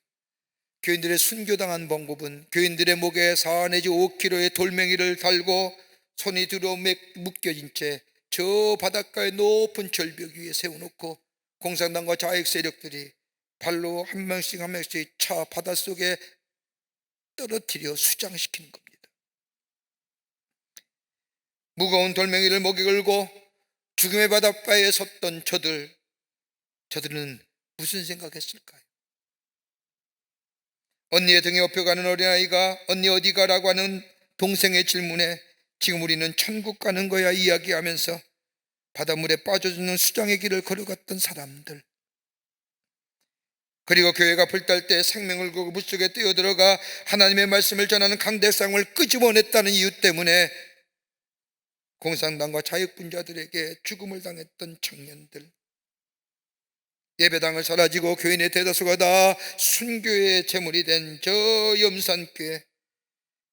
Speaker 2: 교인들의 순교당한 방법은 교인들의 목에 4 내지 5kg의 돌멩이를 달고 손이 뒤로 묶여진 채 저 바닷가의 높은 절벽 위에 세워놓고 공산당과 좌익 세력들이 발로 한 명씩 한 명씩 차 바닷속에 떨어뜨려 수장시키는 겁니다. 무거운 돌멩이를 목에 걸고 죽음의 바닷가에 섰던 저들은 무슨 생각했을까요? 언니의 등에 업혀가는 어린아이가 언니 어디 가라고 하는 동생의 질문에 지금 우리는 천국 가는 거야 이야기하면서 바닷물에 빠져주는 수장의 길을 걸어갔던 사람들, 그리고 교회가 불탈 때 생명을 걸고 물속에 뛰어들어가 하나님의 말씀을 전하는 강대상을 끄집어냈다는 이유 때문에 공산당과 자유분자들에게 죽음을 당했던 청년들, 예배당을 사라지고 교인의 대다수가 다 순교의 제물이 된 저 염산교회,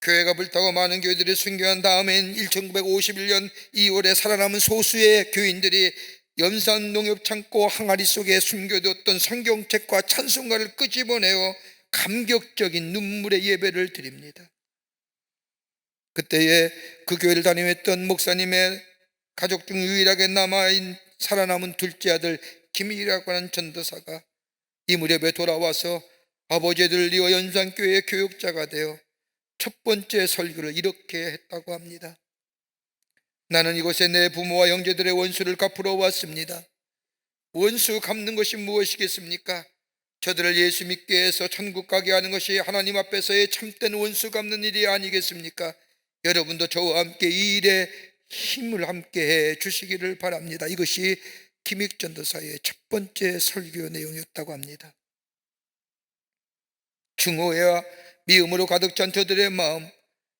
Speaker 2: 교회가 불타고 많은 교회들이 순교한 다음엔 1951년 2월에 살아남은 소수의 교인들이 염산 농협창고 항아리 속에 숨겨뒀던 성경책과 찬송가를 끄집어내어 감격적인 눈물의 예배를 드립니다. 그때에 그 교회를 담임했던 목사님의 가족 중 유일하게 살아남은 둘째 아들 김일이라고 하는 전도사가 이 무렵에 돌아와서 아버지를 이어 연산교회의 교육자가 되어 첫 번째 설교를 이렇게 했다고 합니다. 나는 이곳에 내 부모와 형제들의 원수를 갚으러 왔습니다. 원수 갚는 것이 무엇이겠습니까? 저들을 예수 믿게 해서 천국 가게 하는 것이 하나님 앞에서의 참된 원수 갚는 일이 아니겠습니까? 여러분도 저와 함께 이 일에 힘을 함께 해 주시기를 바랍니다. 이것이 김익 전도사의 첫 번째 설교 내용이었다고 합니다. 증오와 미움으로 가득 찬 저들의 마음,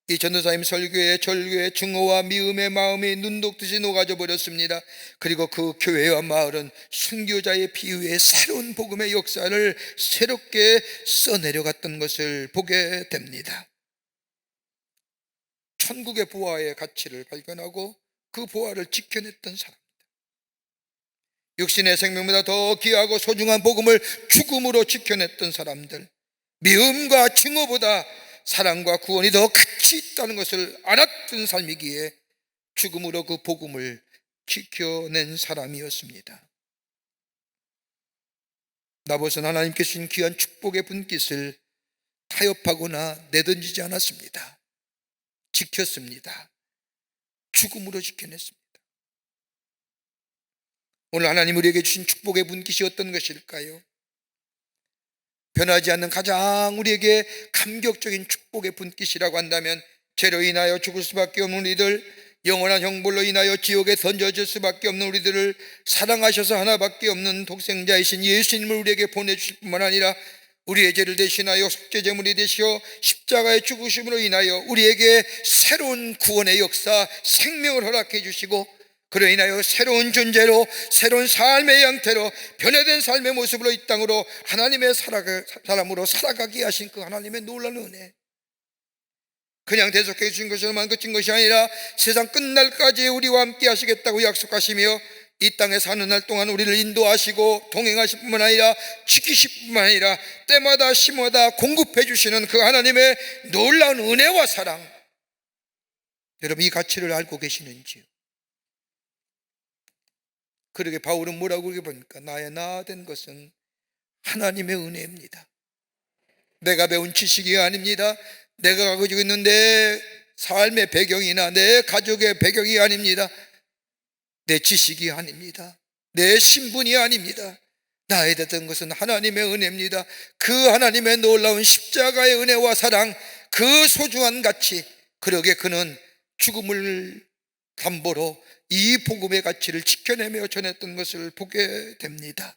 Speaker 2: 이 전도사님 설교의 절규의 증오와 미움의 마음이 눈 녹듯이 녹아져 버렸습니다. 그리고 그 교회와 마을은 순교자의 비유의 새로운 복음의 역사를 새롭게 써내려갔던 것을 보게 됩니다. 천국의 보화의 가치를 발견하고 그 보화를 지켜냈던 사람입니다. 육신의 생명보다 더 귀하고 소중한 복음을 죽음으로 지켜냈던 사람들, 미움과 증오보다 사랑과 구원이 더 가치 있다는 것을 알았던 삶이기에 죽음으로 그 복음을 지켜낸 사람이었습니다. 나봇은 하나님께 주신 귀한 축복의 분깃을 타협하거나 내던지지 않았습니다. 지켰습니다. 죽음으로 지켜냈습니다. 오늘 하나님 우리에게 주신 축복의 분깃이 어떤 것일까요? 변하지 않는 가장 우리에게 감격적인 축복의 분깃이라고 한다면 죄로 인하여 죽을 수밖에 없는 우리들, 영원한 형벌로 인하여 지옥에 던져질 수밖에 없는 우리들을 사랑하셔서 하나밖에 없는 독생자이신 예수님을 우리에게 보내주실 뿐만 아니라 우리의 죄를 대신하여 속죄제물이 되시어 십자가의 죽으심으로 인하여 우리에게 새로운 구원의 역사, 생명을 허락해 주시고 그로 인하여 새로운 존재로, 새로운 삶의 형태로, 변화된 삶의 모습으로 이 땅으로 하나님의 사람으로 살아가게 하신 그 하나님의 놀라운 은혜, 그냥 대속해 주신 것으로만 그친 것이 아니라 세상 끝날까지 우리와 함께 하시겠다고 약속하시며 이 땅에 사는 날 동안 우리를 인도하시고 동행하실 뿐만 아니라 지키실 뿐만 아니라 때마다 시마다 공급해 주시는 그 하나님의 놀라운 은혜와 사랑, 여러분 이 가치를 알고 계시는지요? 그러게 바울은 뭐라고 그러니까 나의 나 된 것은 하나님의 은혜입니다. 내가 배운 지식이 아닙니다. 내가 가지고 있는 내 삶의 배경이나 내 가족의 배경이 아닙니다. 내 지식이 아닙니다. 내 신분이 아닙니다. 나에 됐던 것은 하나님의 은혜입니다. 그 하나님의 놀라운 십자가의 은혜와 사랑, 그 소중한 가치, 그러게 그는 죽음을 담보로 이 복음의 가치를 지켜내며 전했던 것을 보게 됩니다.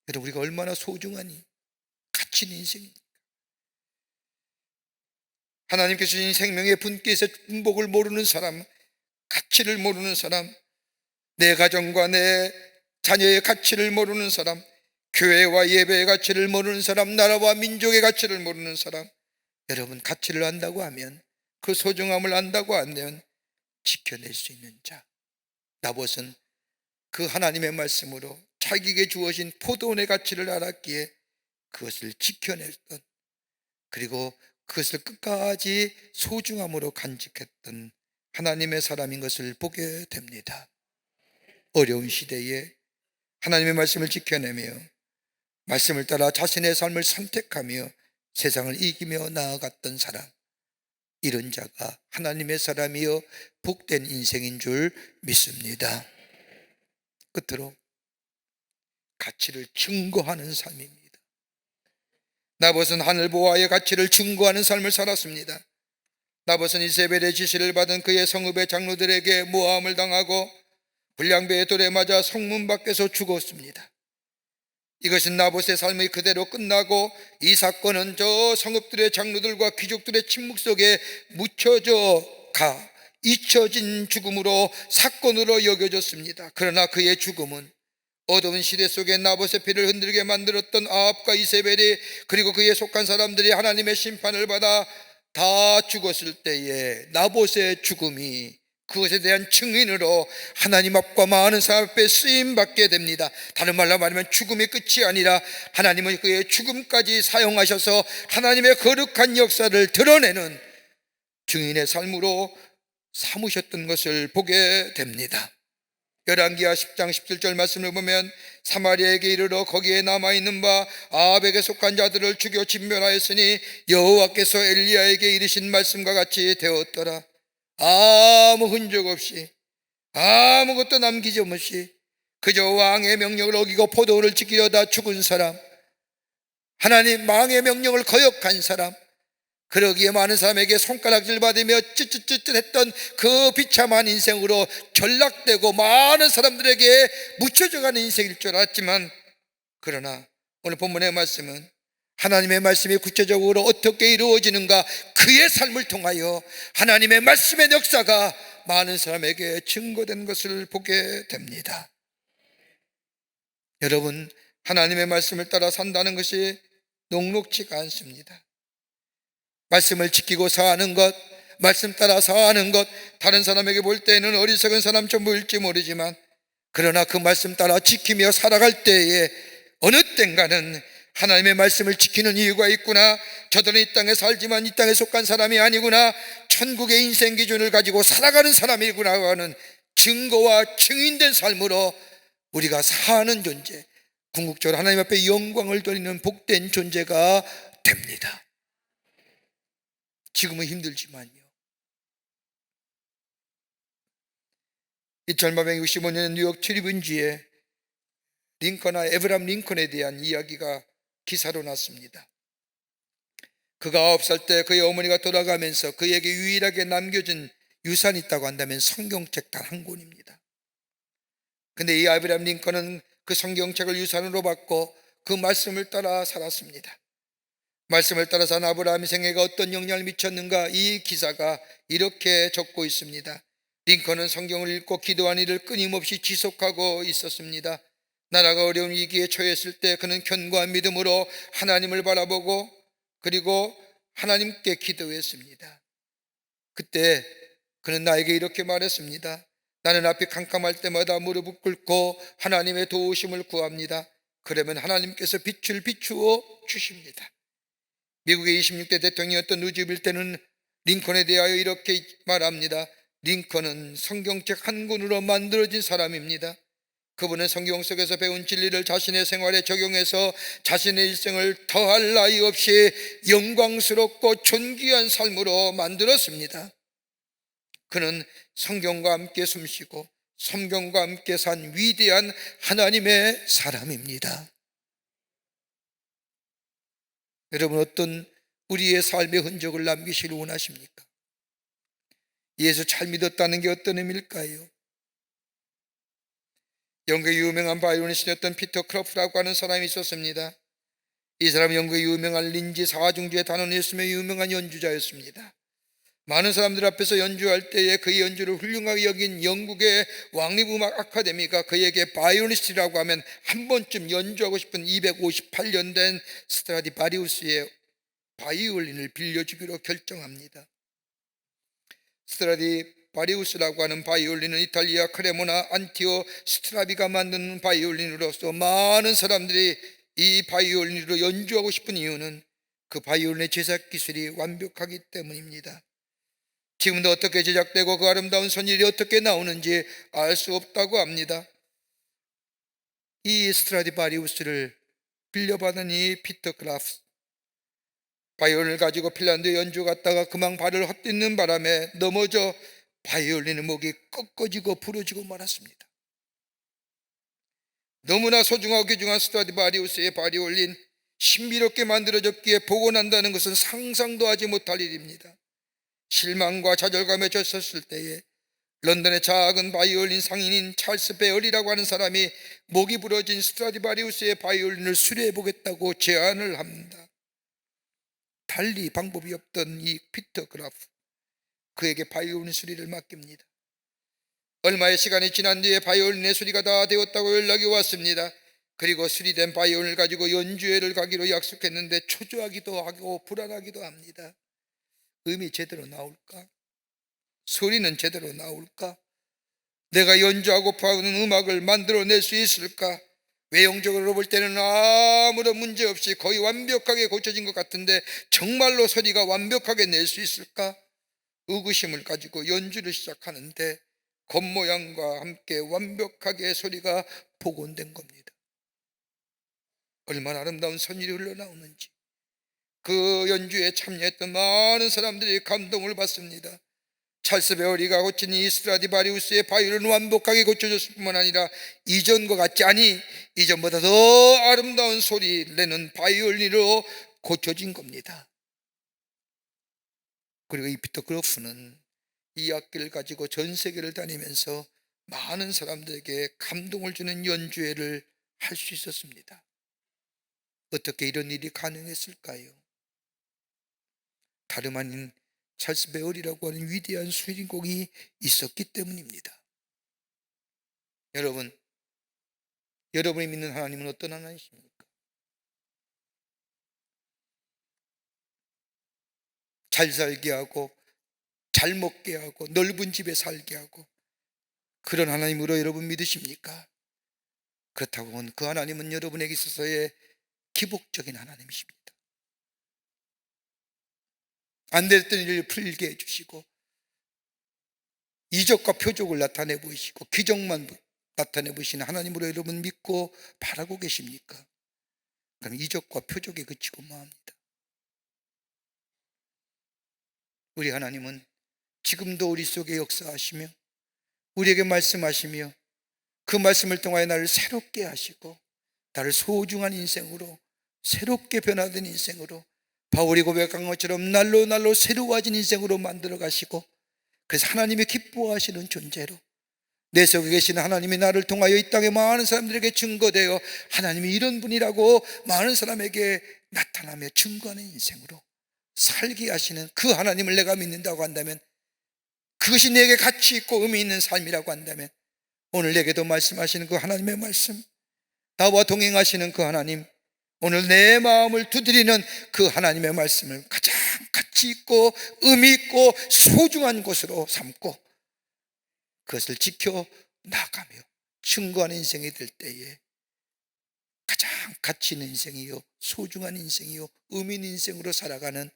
Speaker 2: 여러분 우리가 얼마나 소중하니 가치 있는 인생입니까? 하나님께서 주신 생명의 분깃의 분복을 모르는 사람, 가치를 모르는 사람, 내 가정과 내 자녀의 가치를 모르는 사람, 교회와 예배의 가치를 모르는 사람, 나라와 민족의 가치를 모르는 사람, 여러분 가치를 안다고 하면, 그 소중함을 안다고 하면 지켜낼 수 있는 자, 나봇은 그 하나님의 말씀으로 자기에게 주어진 포도원의 가치를 알았기에 그것을 지켜냈던, 그리고 그것을 끝까지 소중함으로 간직했던 하나님의 사람인 것을 보게 됩니다. 어려운 시대에 하나님의 말씀을 지켜내며 말씀을 따라 자신의 삶을 선택하며 세상을 이기며 나아갔던 사람, 이런 자가 하나님의 사람이여 복된 인생인 줄 믿습니다. 끝으로 가치를 증거하는 삶입니다. 나봇은 하늘 보화의 가치를 증거하는 삶을 살았습니다. 나봇은 이세벨의 지시를 받은 그의 성읍의 장로들에게 모함을 당하고 불량배의 돌에 맞아 성문 밖에서 죽었습니다. 이것은 나봇의 삶이 그대로 끝나고 이 사건은 저 성읍들의 장로들과 귀족들의 침묵 속에 묻혀져 가 잊혀진 죽음으로 사건으로 여겨졌습니다. 그러나 그의 죽음은 어두운 시대 속에 나봇의 피를 흔들게 만들었던 아합과 이세벨이, 그리고 그에 속한 사람들이 하나님의 심판을 받아 다 죽었을 때에 나봇의 죽음이 그것에 대한 증인으로 하나님 앞과 많은 사람 앞에 쓰임받게 됩니다. 다른 말로 말하면 죽음이 끝이 아니라 하나님은 그의 죽음까지 사용하셔서 하나님의 거룩한 역사를 드러내는 증인의 삶으로 삼으셨던 것을 보게 됩니다. 열왕기하 10장 17절 말씀을 보면 사마리아에게 이르러 거기에 남아있는 바 아합에게 속한 자들을 죽여 진멸하였으니 여호와께서 엘리야에게 이르신 말씀과 같이 되었더라. 아무 흔적 없이, 아무것도 남기지 없이 그저 왕의 명령을 어기고 포도원을 지키려다 죽은 사람, 하나님 왕의 명령을 거역한 사람, 그러기에 많은 사람에게 손가락질 받으며 쯧쯧쯧쯧했던 그 비참한 인생으로 전락되고 많은 사람들에게 묻혀져가는 인생일 줄 알았지만, 그러나 오늘 본문의 말씀은 하나님의 말씀이 구체적으로 어떻게 이루어지는가, 그의 삶을 통하여 하나님의 말씀의 역사가 많은 사람에게 증거된 것을 보게 됩니다. 여러분, 하나님의 말씀을 따라 산다는 것이 녹록지가 않습니다. 말씀을 지키고 사는 것, 말씀 따라 사는 것, 다른 사람에게 볼 때에는 어리석은 사람처럼 보일지 모르지만, 그러나 그 말씀 따라 지키며 살아갈 때에 어느 땐가는 하나님의 말씀을 지키는 이유가 있구나, 저들은 이 땅에 살지만 이 땅에 속한 사람이 아니구나, 천국의 인생 기준을 가지고 살아가는 사람이구나 하는 증거와 증인된 삶으로 우리가 사는 존재, 궁극적으로 하나님 앞에 영광을 돌리는 복된 존재가 됩니다. 지금은 힘들지만요. 1865년 뉴욕 트리뷴지에 에브람 링컨에 대한 이야기가 기사로 났습니다. 그가 9살 때 그의 어머니가 돌아가면서 그에게 유일하게 남겨준 유산이 있다고 한다면 성경책 단 한 권입니다. 근데 이 아브라함 링컨은 그 성경책을 유산으로 받고 그 말씀을 따라 살았습니다. 말씀을 따라 산 아브라함의 생애가 어떤 영향을 미쳤는가, 이 기사가 이렇게 적고 있습니다. 링컨은 성경을 읽고 기도한 일을 끊임없이 지속하고 있었습니다. 나라가 어려운 위기에 처했을 때 그는 견고한 믿음으로 하나님을 바라보고 그리고 하나님께 기도했습니다. 그때 그는 나에게 이렇게 말했습니다. 나는 앞이 캄캄할 때마다 무릎을 꿇고 하나님의 도우심을 구합니다. 그러면 하나님께서 빛을 비추어 주십니다. 미국의 26대 대통령이었던 루즈벨트 때는 링컨에 대하여 이렇게 말합니다. 링컨은 성경책 한 권으로 만들어진 사람입니다. 그분은 성경 속에서 배운 진리를 자신의 생활에 적용해서 자신의 일생을 더할 나위 없이 영광스럽고 존귀한 삶으로 만들었습니다. 그는 성경과 함께 숨쉬고 성경과 함께 산 위대한 하나님의 사람입니다. 여러분, 어떤 우리의 삶의 흔적을 남기시길 원하십니까? 예수 잘 믿었다는 게 어떤 의미일까요? 영국의 유명한 바이올리니스트였던 피터 크로프라고 하는 사람이 있었습니다. 이 사람은 영국의 유명한 린지 사중주의 단원이었으며 유명한 연주자였습니다. 많은 사람들 앞에서 연주할 때에 그의 연주를 훌륭하게 여긴 영국의 왕립음악 아카데미가 그에게 바이올리니스트라고 하면 한 번쯤 연주하고 싶은 258년 된 스트라디바리우스의 바이올린을 빌려주기로 결정합니다. 스트라디바리우스는 바리우스라고 하는 바이올린은 이탈리아 크레모나 안티오 스트라비가 만드는 바이올린으로서 많은 사람들이 이 바이올린으로 연주하고 싶은 이유는 그 바이올린의 제작 기술이 완벽하기 때문입니다. 지금도 어떻게 제작되고 그 아름다운 선율이 어떻게 나오는지 알 수 없다고 합니다. 이 스트라디바리우스를 빌려받은 이 피터 그라프, 바이올린을 가지고 핀란드에 연주 갔다가 그만 발을 헛디는 바람에 넘어져 바이올린의 목이 꺾어지고 부러지고 말았습니다. 너무나 소중하고 귀중한 스트라디바리우스의 바이올린, 신비롭게 만들어졌기에 보고 난다는 것은 상상도 하지 못할 일입니다. 실망과 좌절감에 젖었을 때에 런던의 작은 바이올린 상인인 찰스 베어리라고 하는 사람이 목이 부러진 스트라디바리우스의 바이올린을 수리해 보겠다고 제안을 합니다. 달리 방법이 없던 이 피터 그라프, 그에게 바이올린 수리를 맡깁니다. 얼마의 시간이 지난 뒤에 바이올린의 수리가 다 되었다고 연락이 왔습니다. 그리고 수리된 바이올린을 가지고 연주회를 가기로 약속했는데 초조하기도 하고 불안하기도 합니다. 음이 제대로 나올까? 소리는 제대로 나올까? 내가 연주하고파 하는 음악을 만들어낼 수 있을까? 외형적으로 볼 때는 아무런 문제 없이 거의 완벽하게 고쳐진 것 같은데 정말로 소리가 완벽하게 낼 수 있을까? 의구심을 가지고 연주를 시작하는데 겉모양과 함께 완벽하게 소리가 복원된 겁니다. 얼마나 아름다운 선율이 흘러나오는지 그 연주에 참여했던 많은 사람들이 감동을 받습니다. 찰스 베어리가 고친 이 스트라디바리우스의 바이올린은 완벽하게 고쳐졌을 뿐만 아니라 이전과 같지, 아니 이전보다 더 아름다운 소리를 내는 바이올린으로 고쳐진 겁니다. 그리고 이 피터 그로프는 이 악기를 가지고 전 세계를 다니면서 많은 사람들에게 감동을 주는 연주회를 할 수 있었습니다. 어떻게 이런 일이 가능했을까요? 다름 아닌 찰스 베어리라고 하는 위대한 수인공이 있었기 때문입니다. 여러분이 믿는 하나님은 어떤 하나님이십니까? 잘 살게 하고 잘 먹게 하고 넓은 집에 살게 하고 그런 하나님으로 여러분 믿으십니까? 그렇다고 하면 그 하나님은 여러분에게 있어서의 기복적인 하나님이십니다. 안 됐던 일을 풀게 해주시고 이적과 표적을 나타내 보이시고 기적만 나타내 보이시는 하나님으로 여러분 믿고 바라고 계십니까? 그럼 이적과 표적에 그치고 뭐합니다? 우리 하나님은 지금도 우리 속에 역사하시며 우리에게 말씀하시며 그 말씀을 통하여 나를 새롭게 하시고 나를 소중한 인생으로, 새롭게 변화된 인생으로, 바울이 고백한 것처럼 날로 새로워진 인생으로 만들어 가시고, 그래서 하나님이 기뻐하시는 존재로, 내 속에 계신 하나님이 나를 통하여 이 땅의 많은 사람들에게 증거되어 하나님이 이런 분이라고 많은 사람에게 나타나며 증거하는 인생으로 살게 하시는 그 하나님을 내가 믿는다고 한다면, 그것이 내게 가치 있고 의미 있는 삶이라고 한다면, 오늘 내게도 말씀하시는 그 하나님의 말씀, 나와 동행하시는 그 하나님, 오늘 내 마음을 두드리는 그 하나님의 말씀을 가장 가치 있고 의미 있고 소중한 것으로 삼고 그것을 지켜 나가며 증거하는 인생이 될 때에 가장 가치 있는 인생이요, 소중한 인생이요, 의미 있는 인생으로 살아가는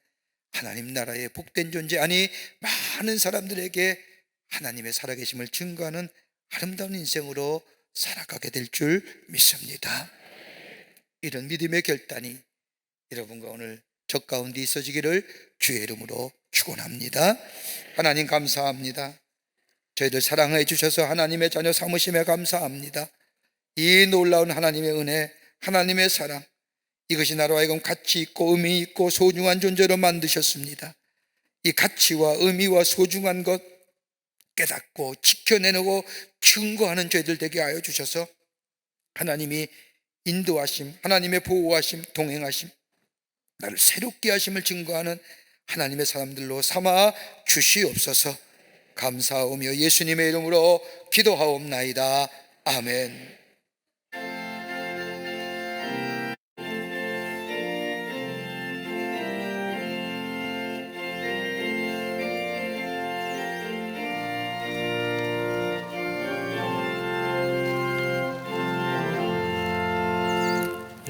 Speaker 2: 하나님 나라의 복된 존재, 아니 많은 사람들에게 하나님의 살아계심을 증거하는 아름다운 인생으로 살아가게 될 줄 믿습니다. 이런 믿음의 결단이 여러분과 오늘 저 가운데 있어지기를 주의 이름으로 축원합니다. 하나님 감사합니다. 저희들 사랑해 주셔서 하나님의 자녀 삼으심에 감사합니다. 이 놀라운 하나님의 은혜, 하나님의 사랑, 이것이 나로 하여금 가치 있고 의미 있고 소중한 존재로 만드셨습니다. 이 가치와 의미와 소중한 것 깨닫고 지켜내고 증거하는 저희들 되게 하여 주셔서 하나님이 인도하심, 하나님의 보호하심, 동행하심, 나를 새롭게 하심을 증거하는 하나님의 사람들로 삼아 주시옵소서. 감사하오며 예수님의 이름으로 기도하옵나이다. 아멘.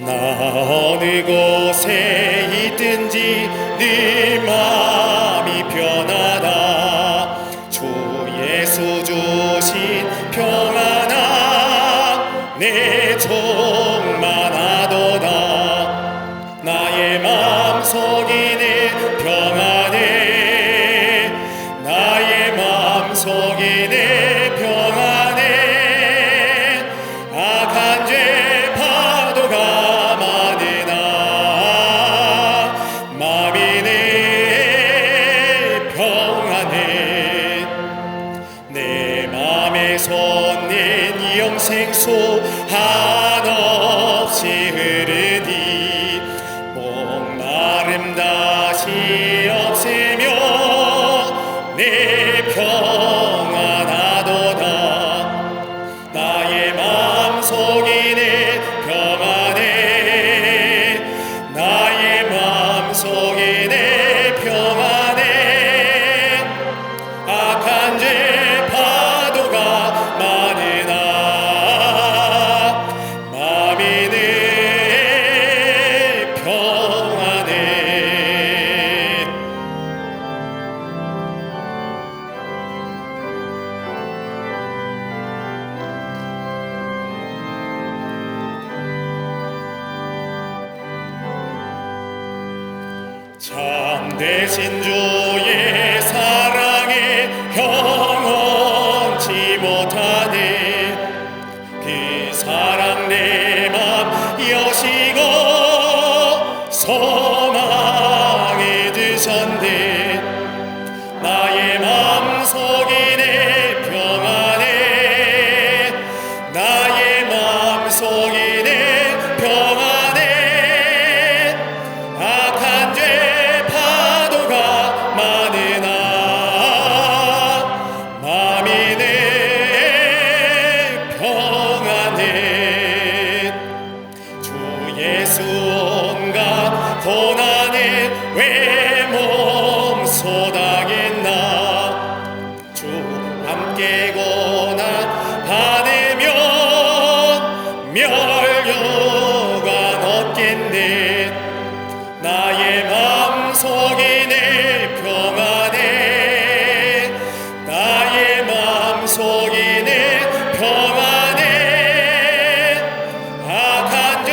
Speaker 1: 나 어느 곳에 있든지 늘 마음이 편하다. 주 예수 주신 평안아 내 충만하도다. 나의 마음속이네 평안해. 나의 마음속이네 평안해. 악한 죄 파도가 많으나 마음이 내 평안해. 내 맘에 솟는 영생수 한없이 흐르니 목마름 다시 없애며 내 평안하도다. 나의 마음속이네 평안해. 나의 마음속이네 평안해. 악한 죄 파도가 많으나 마음이 내 평안해. 참되신 주의 사랑에 경험치 못하네. 그 사랑 내 맘 여시고 소망에 드셨네. 나의 마음속이네 평안해. 나의 마음속이네 평안해. 악한 죄 파도가 많으나 마음이 내 평안해. 주 예수 온갖 고난에 왜 몸소당했나. 주 함께 고난 받으면 멸류관 얻겠네. 나의 마음속이네 평안해. 나의 마음속이네 평안해. 악한 죄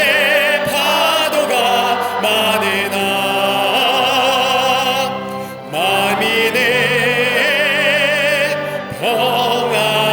Speaker 1: 파도가 많으나 마음이 내 평안해.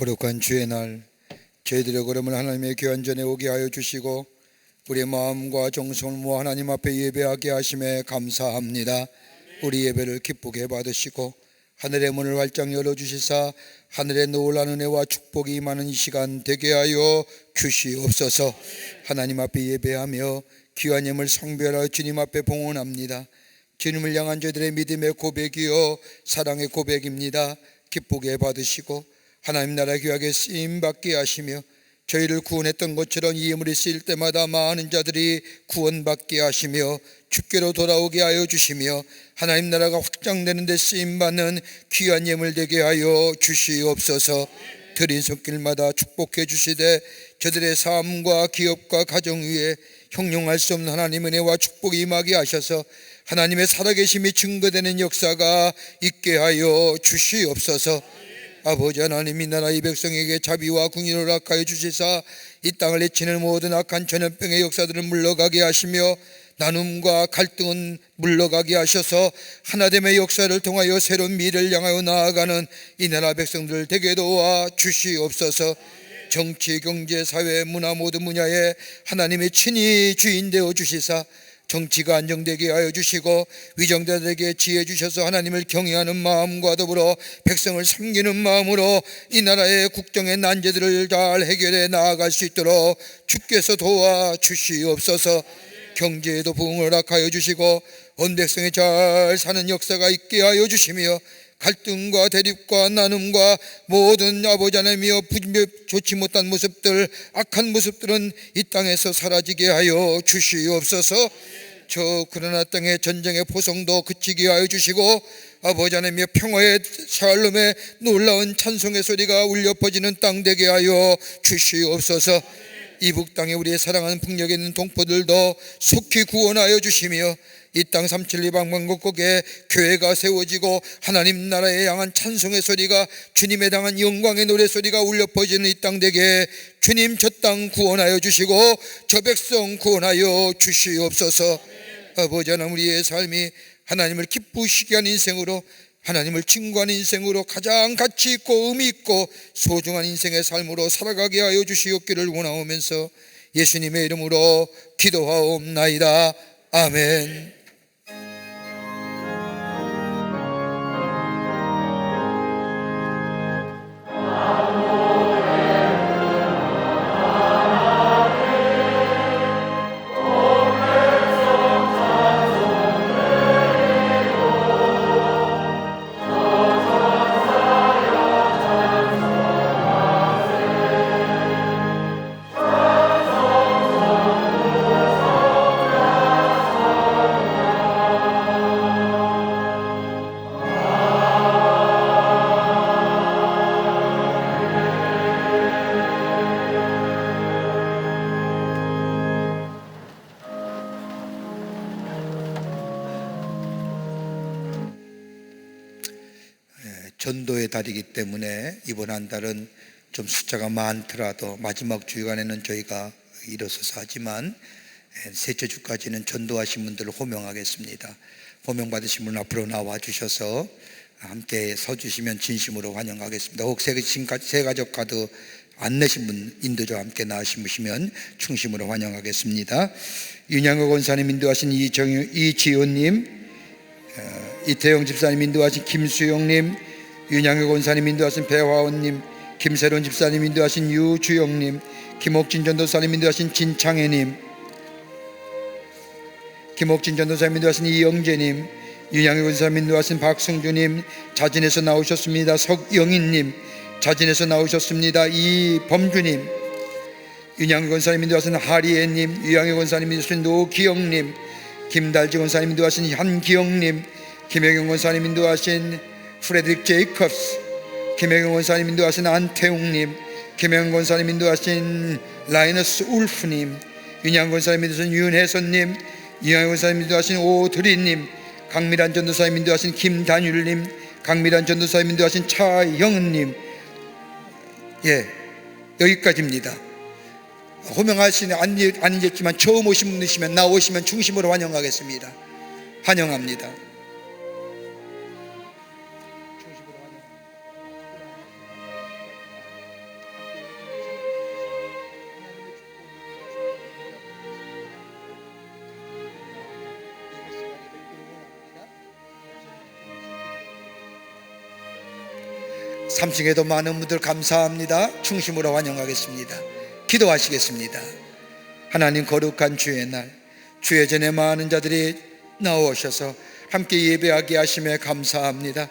Speaker 2: 거룩한 주의 날, 저희들의 걸음을 하나님의 귀한 전에 오게 하여 주시고 우리의 마음과 정성을 모아 하나님 앞에 예배하게 하심에 감사합니다. 우리 예배를 기쁘게 받으시고 하늘의 문을 활짝 열어주시사 하늘의 놀라운 은혜와 축복이 임하는 이 시간 되게 하여 주시옵소서. 하나님 앞에 예배하며 귀한 예물 성별하여 주님 앞에 봉헌합니다. 주님을 향한 저희들의 믿음의 고백이요 사랑의 고백입니다. 기쁘게 받으시고 하나님 나라 귀하게 쓰임받게 하시며 저희를 구원했던 것처럼 이 예물이 쓰일 때마다 많은 자들이 구원받게 하시며 주께로 돌아오게 하여 주시며 하나님 나라가 확장되는 데 쓰임받는 귀한 예물 되게 하여 주시옵소서. 드린 손길마다 축복해 주시되 저들의 삶과 기업과 가정 위에 형용할 수 없는 하나님의 은혜와 축복이 임하게 하셔서 하나님의 살아계심이 증거되는 역사가 있게 하여 주시옵소서. 아버지 하나님, 이 나라 이 백성에게 자비와 궁의를 허락하여 주시사 이 땅을 해치는 모든 악한 전염병의 역사들을 물러가게 하시며 나눔과 갈등은 물러가게 하셔서 하나됨의 역사를 통하여 새로운 미래를 향하여 나아가는 이 나라 백성들을 되게 도와 주시옵소서. 정치, 경제, 사회, 문화 모든 분야에 하나님의 친히 주인 되어 주시사 정치가 안정되게 하여 주시고 위정자들에게 지혜 주셔서 하나님을 경외하는 마음과 더불어 백성을 섬기는 마음으로 이 나라의 국정의 난제들을 잘 해결해 나아갈 수 있도록 주께서 도와 주시옵소서. 경제에도 부흥을 허락하여 주시고 온 백성이 잘 사는 역사가 있게 하여 주시며 갈등과 대립과 나눔과 모든 아버지 하나님이여 좋지 못한 모습들, 악한 모습들은 이 땅에서 사라지게 하여 주시옵소서. 저 그러나 땅의 전쟁의 포성도 그치게 하여 주시고 아버지 하나님의 평화의 샬롬의 놀라운 찬송의 소리가 울려 퍼지는 땅 되게 하여 주시옵소서. 이북 땅에 우리의 사랑하는 북녘에 있는 동포들도 속히 구원하여 주시며 이 땅 372 방방곡곡에 교회가 세워지고 하나님 나라에 향한 찬송의 소리가 주님에 당한 영광의 노래소리가 울려 퍼지는 이 땅 되게 주님 저 땅 구원하여 주시고 저 백성 구원하여 주시옵소서. 아버지 하나님, 우리의 삶이 하나님을 기쁘시게 하는 인생으로, 하나님을 증거하는 인생으로 가장 가치 있고 의미 있고 소중한 인생의 삶으로 살아가게 하여 주시옵기를 원하오면서 예수님의 이름으로 기도하옵나이다. 아멘. 전도의 달이기 때문에 이번 한 달은 좀 숫자가 많더라도 마지막 주간에는 저희가 일어서서 하지만 셋째 주까지는 전도하신 분들을 호명하겠습니다. 호명 받으신 분 앞으로 나와 주셔서 함께 서주시면 진심으로 환영하겠습니다. 혹 새가족 카드 안 내신 분 인도자와 함께 나와주시면 충심으로 환영하겠습니다. 윤양호 권사님 인도하신 이지훈님, 이태영 집사님 인도하신 김수영님, 윤양호 권사님 인도하신 배화원님, 김세론 집사님 인도하신 유주영님, 김옥진 전도사님 인도하신 진창혜님, 김옥진 전도사님 인도하신 이영재님, 윤양호 권사님 인도하신 박승주님, 자진해서 나오셨습니다. 석영인님, 자진해서 나오셨습니다. 이범주님, 윤양호 권사님 인도하신 하리애님, 유양호 권사님 인도하신 노기영님, 김달지 권사님 인도하신 한기영님, 김혜경 권사님 인도하신 프레드릭 제이컵스, 김혜경 권사님 인도하신 안태웅님, 김혜경 권사님 인도하신 라이너스 울프님, 윤양 권사님 인도하신 윤혜선님, 윤양 권사님 인도하신 오드리님, 강미란 전도사님 인도하신 김단율님, 강미란 전도사님 인도하신 차영은님. 여기까지입니다. 호명하시는 안 계시지만 처음 오신 분이시면 나오시면 중심으로 환영하겠습니다. 환영합니다. 3층에도 많은 분들 감사합니다. 충심으로 환영하겠습니다. 기도하시겠습니다. 하나님, 거룩한 주의 날, 주의 전에 많은 자들이 나오셔서 함께 예배하게 하심에 감사합니다.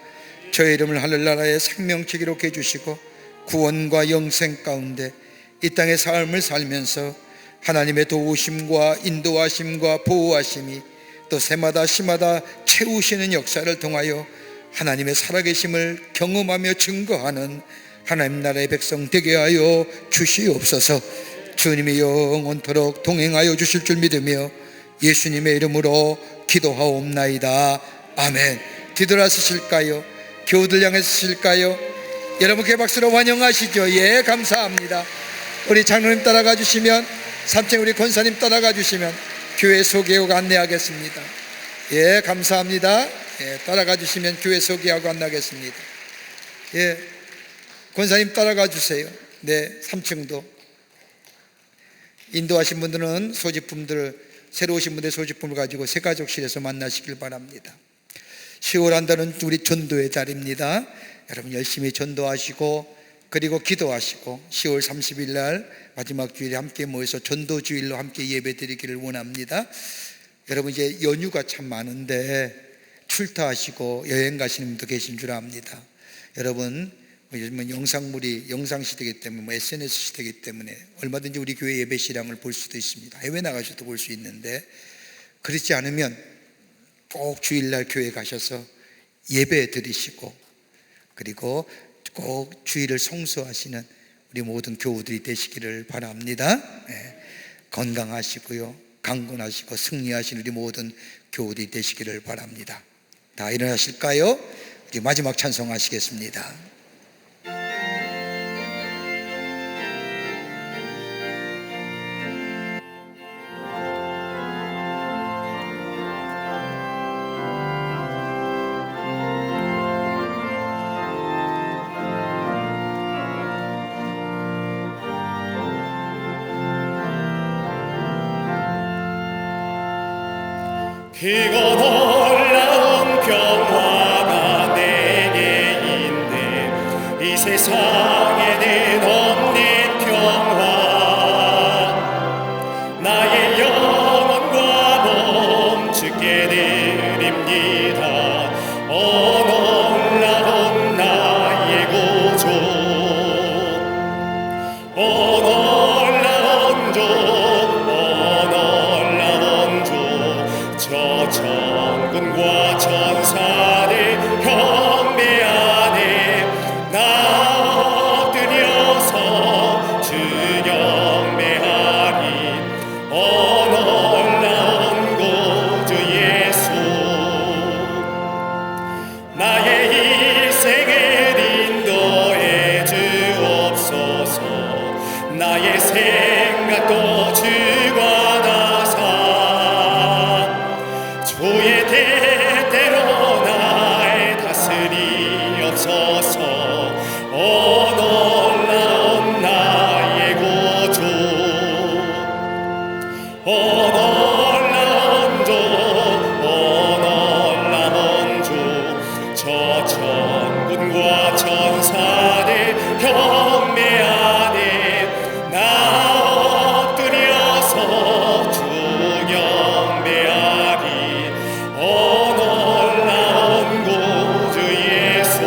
Speaker 2: 저의 이름을 하늘나라의 생명책 기록해 주시고 구원과 영생 가운데 이 땅의 삶을 살면서 하나님의 도우심과 인도하심과 보호하심이 또 새마다 시마다 채우시는 역사를 통하여 하나님의 살아계심을 경험하며 증거하는 하나님 나라의 백성 되게 하여 주시옵소서. 주님이 영원토록 동행하여 주실 줄 믿으며 예수님의 이름으로 기도하옵나이다. 아멘. 뒤돌아서실까요? 교우들 향해 서실까요? 여러분께 박수로 환영하시죠. 예, 감사합니다. 우리 장로님 따라가 주시면, 3층 우리 권사님 따라가 주시면 교회 소개하고 안내하겠습니다. 예, 감사합니다. 예, 따라가 주시면 교회 소개하고 안내하겠습니다. 예, 권사님 따라가 주세요. 네, 3층도 인도하신 분들은 소지품들, 새로 오신 분들 소지품을 가지고 새가족실에서 만나시길 바랍니다. 10월 한 달은 우리 전도의 달입니다. 여러분 열심히 전도하시고 그리고 기도하시고 10월 30일 날 마지막 주일에 함께 모여서 전도주일로 함께 예배드리기를 원합니다. 여러분 이제 연휴가 참 많은데 출타하시고 여행 가시는 분도 계신 줄 압니다. 여러분 요즘은 영상물이 영상시대이기 때문에 SNS 시대이기 때문에 얼마든지 우리 교회 예배 시량을 볼 수도 있습니다. 해외 나가셔도 볼 수 있는데, 그렇지 않으면 꼭 주일날 교회 가셔서 예배 드리시고 그리고 꼭 주일을 성수하시는 우리 모든 교우들이 되시기를 바랍니다. 네. 건강하시고요, 강건하시고 승리하시는 우리 모든 교우들이 되시기를 바랍니다. 다 일어나실까요? 우리 마지막 찬송하시겠습니다.
Speaker 1: 크고 놀라운 평화가 내게 있네. 이 세상에는 없는 평화. 나의 영혼과 몸 주께 드립니다. 놀라운 나의 구주. 놀라운 주, 놀라운 주. 저 천군과 천사들 경배 안에 나 엎드려서 주 경배하리. 놀라운 구주 예수. 나의 일생을 인도해 주옵소서. 나의 생각도 주관하사 주의 뜻대로 날 다스리옵소서. 놀라운 나의 구주. 놀라운 주, 놀라운 주. 저 천군과 천사들 경배 안에 나 엎드려서 주 경배하리. 놀라운 구주 예수.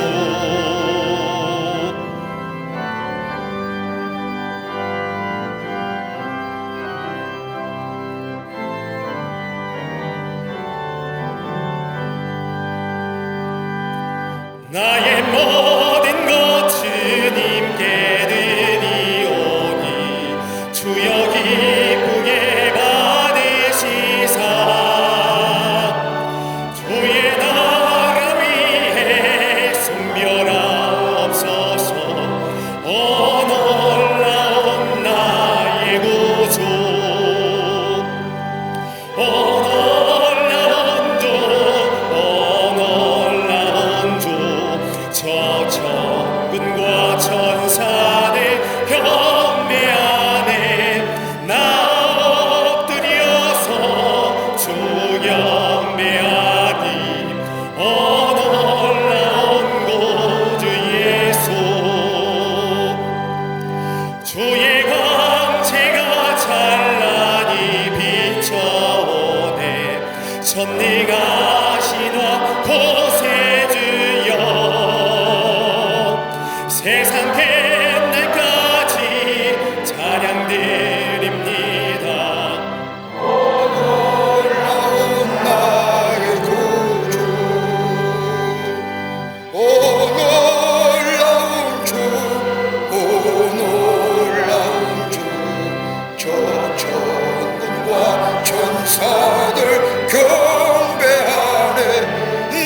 Speaker 2: 천사들 경배하네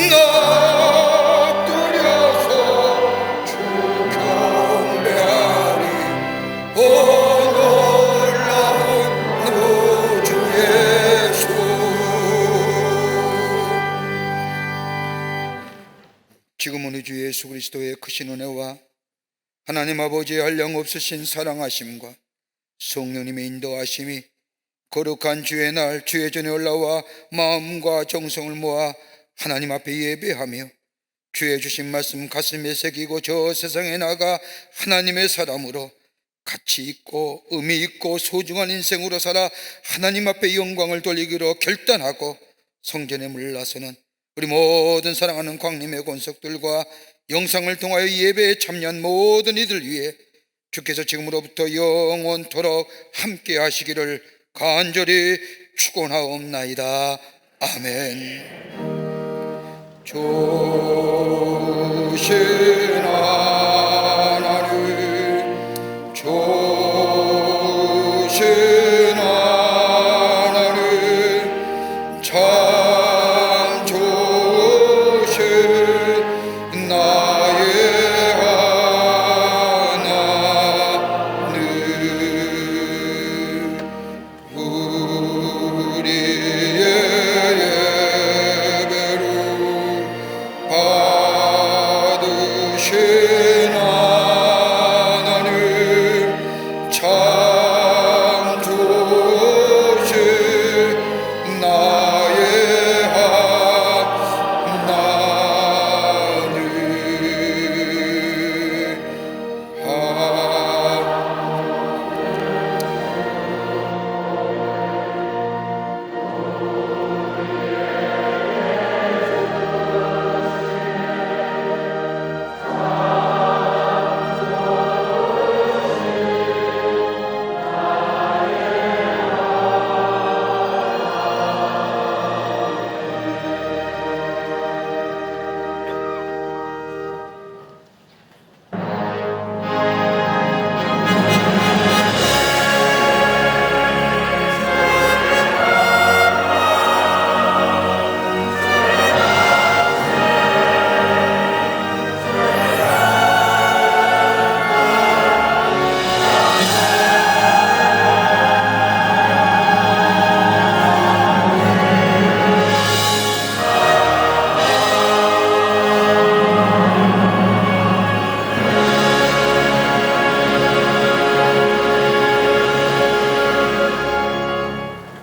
Speaker 2: 나 엎드려서 주 경배하리 오 놀라운 주 예수. 지금은 우리 주 예수 그리스도의 크신 은혜와 하나님 아버지의 한량없으신 사랑하심과 성령님의 인도하심이 거룩한 주의 날 주의 전에 올라와 마음과 정성을 모아 하나님 앞에 예배하며 주의 주신 말씀 가슴에 새기고 저 세상에 나가 하나님의 사람으로 가치 있고 의미 있고 소중한 인생으로 살아 하나님 앞에 영광을 돌리기로 결단하고 성전에 물러서는 우리 모든 사랑하는 광림의 권속들과 영상을 통하여 예배에 참여한 모든 이들 위해 주께서 지금으로부터 영원토록 함께 하시기를 간절히 축원하옵나이다. 아멘. 조실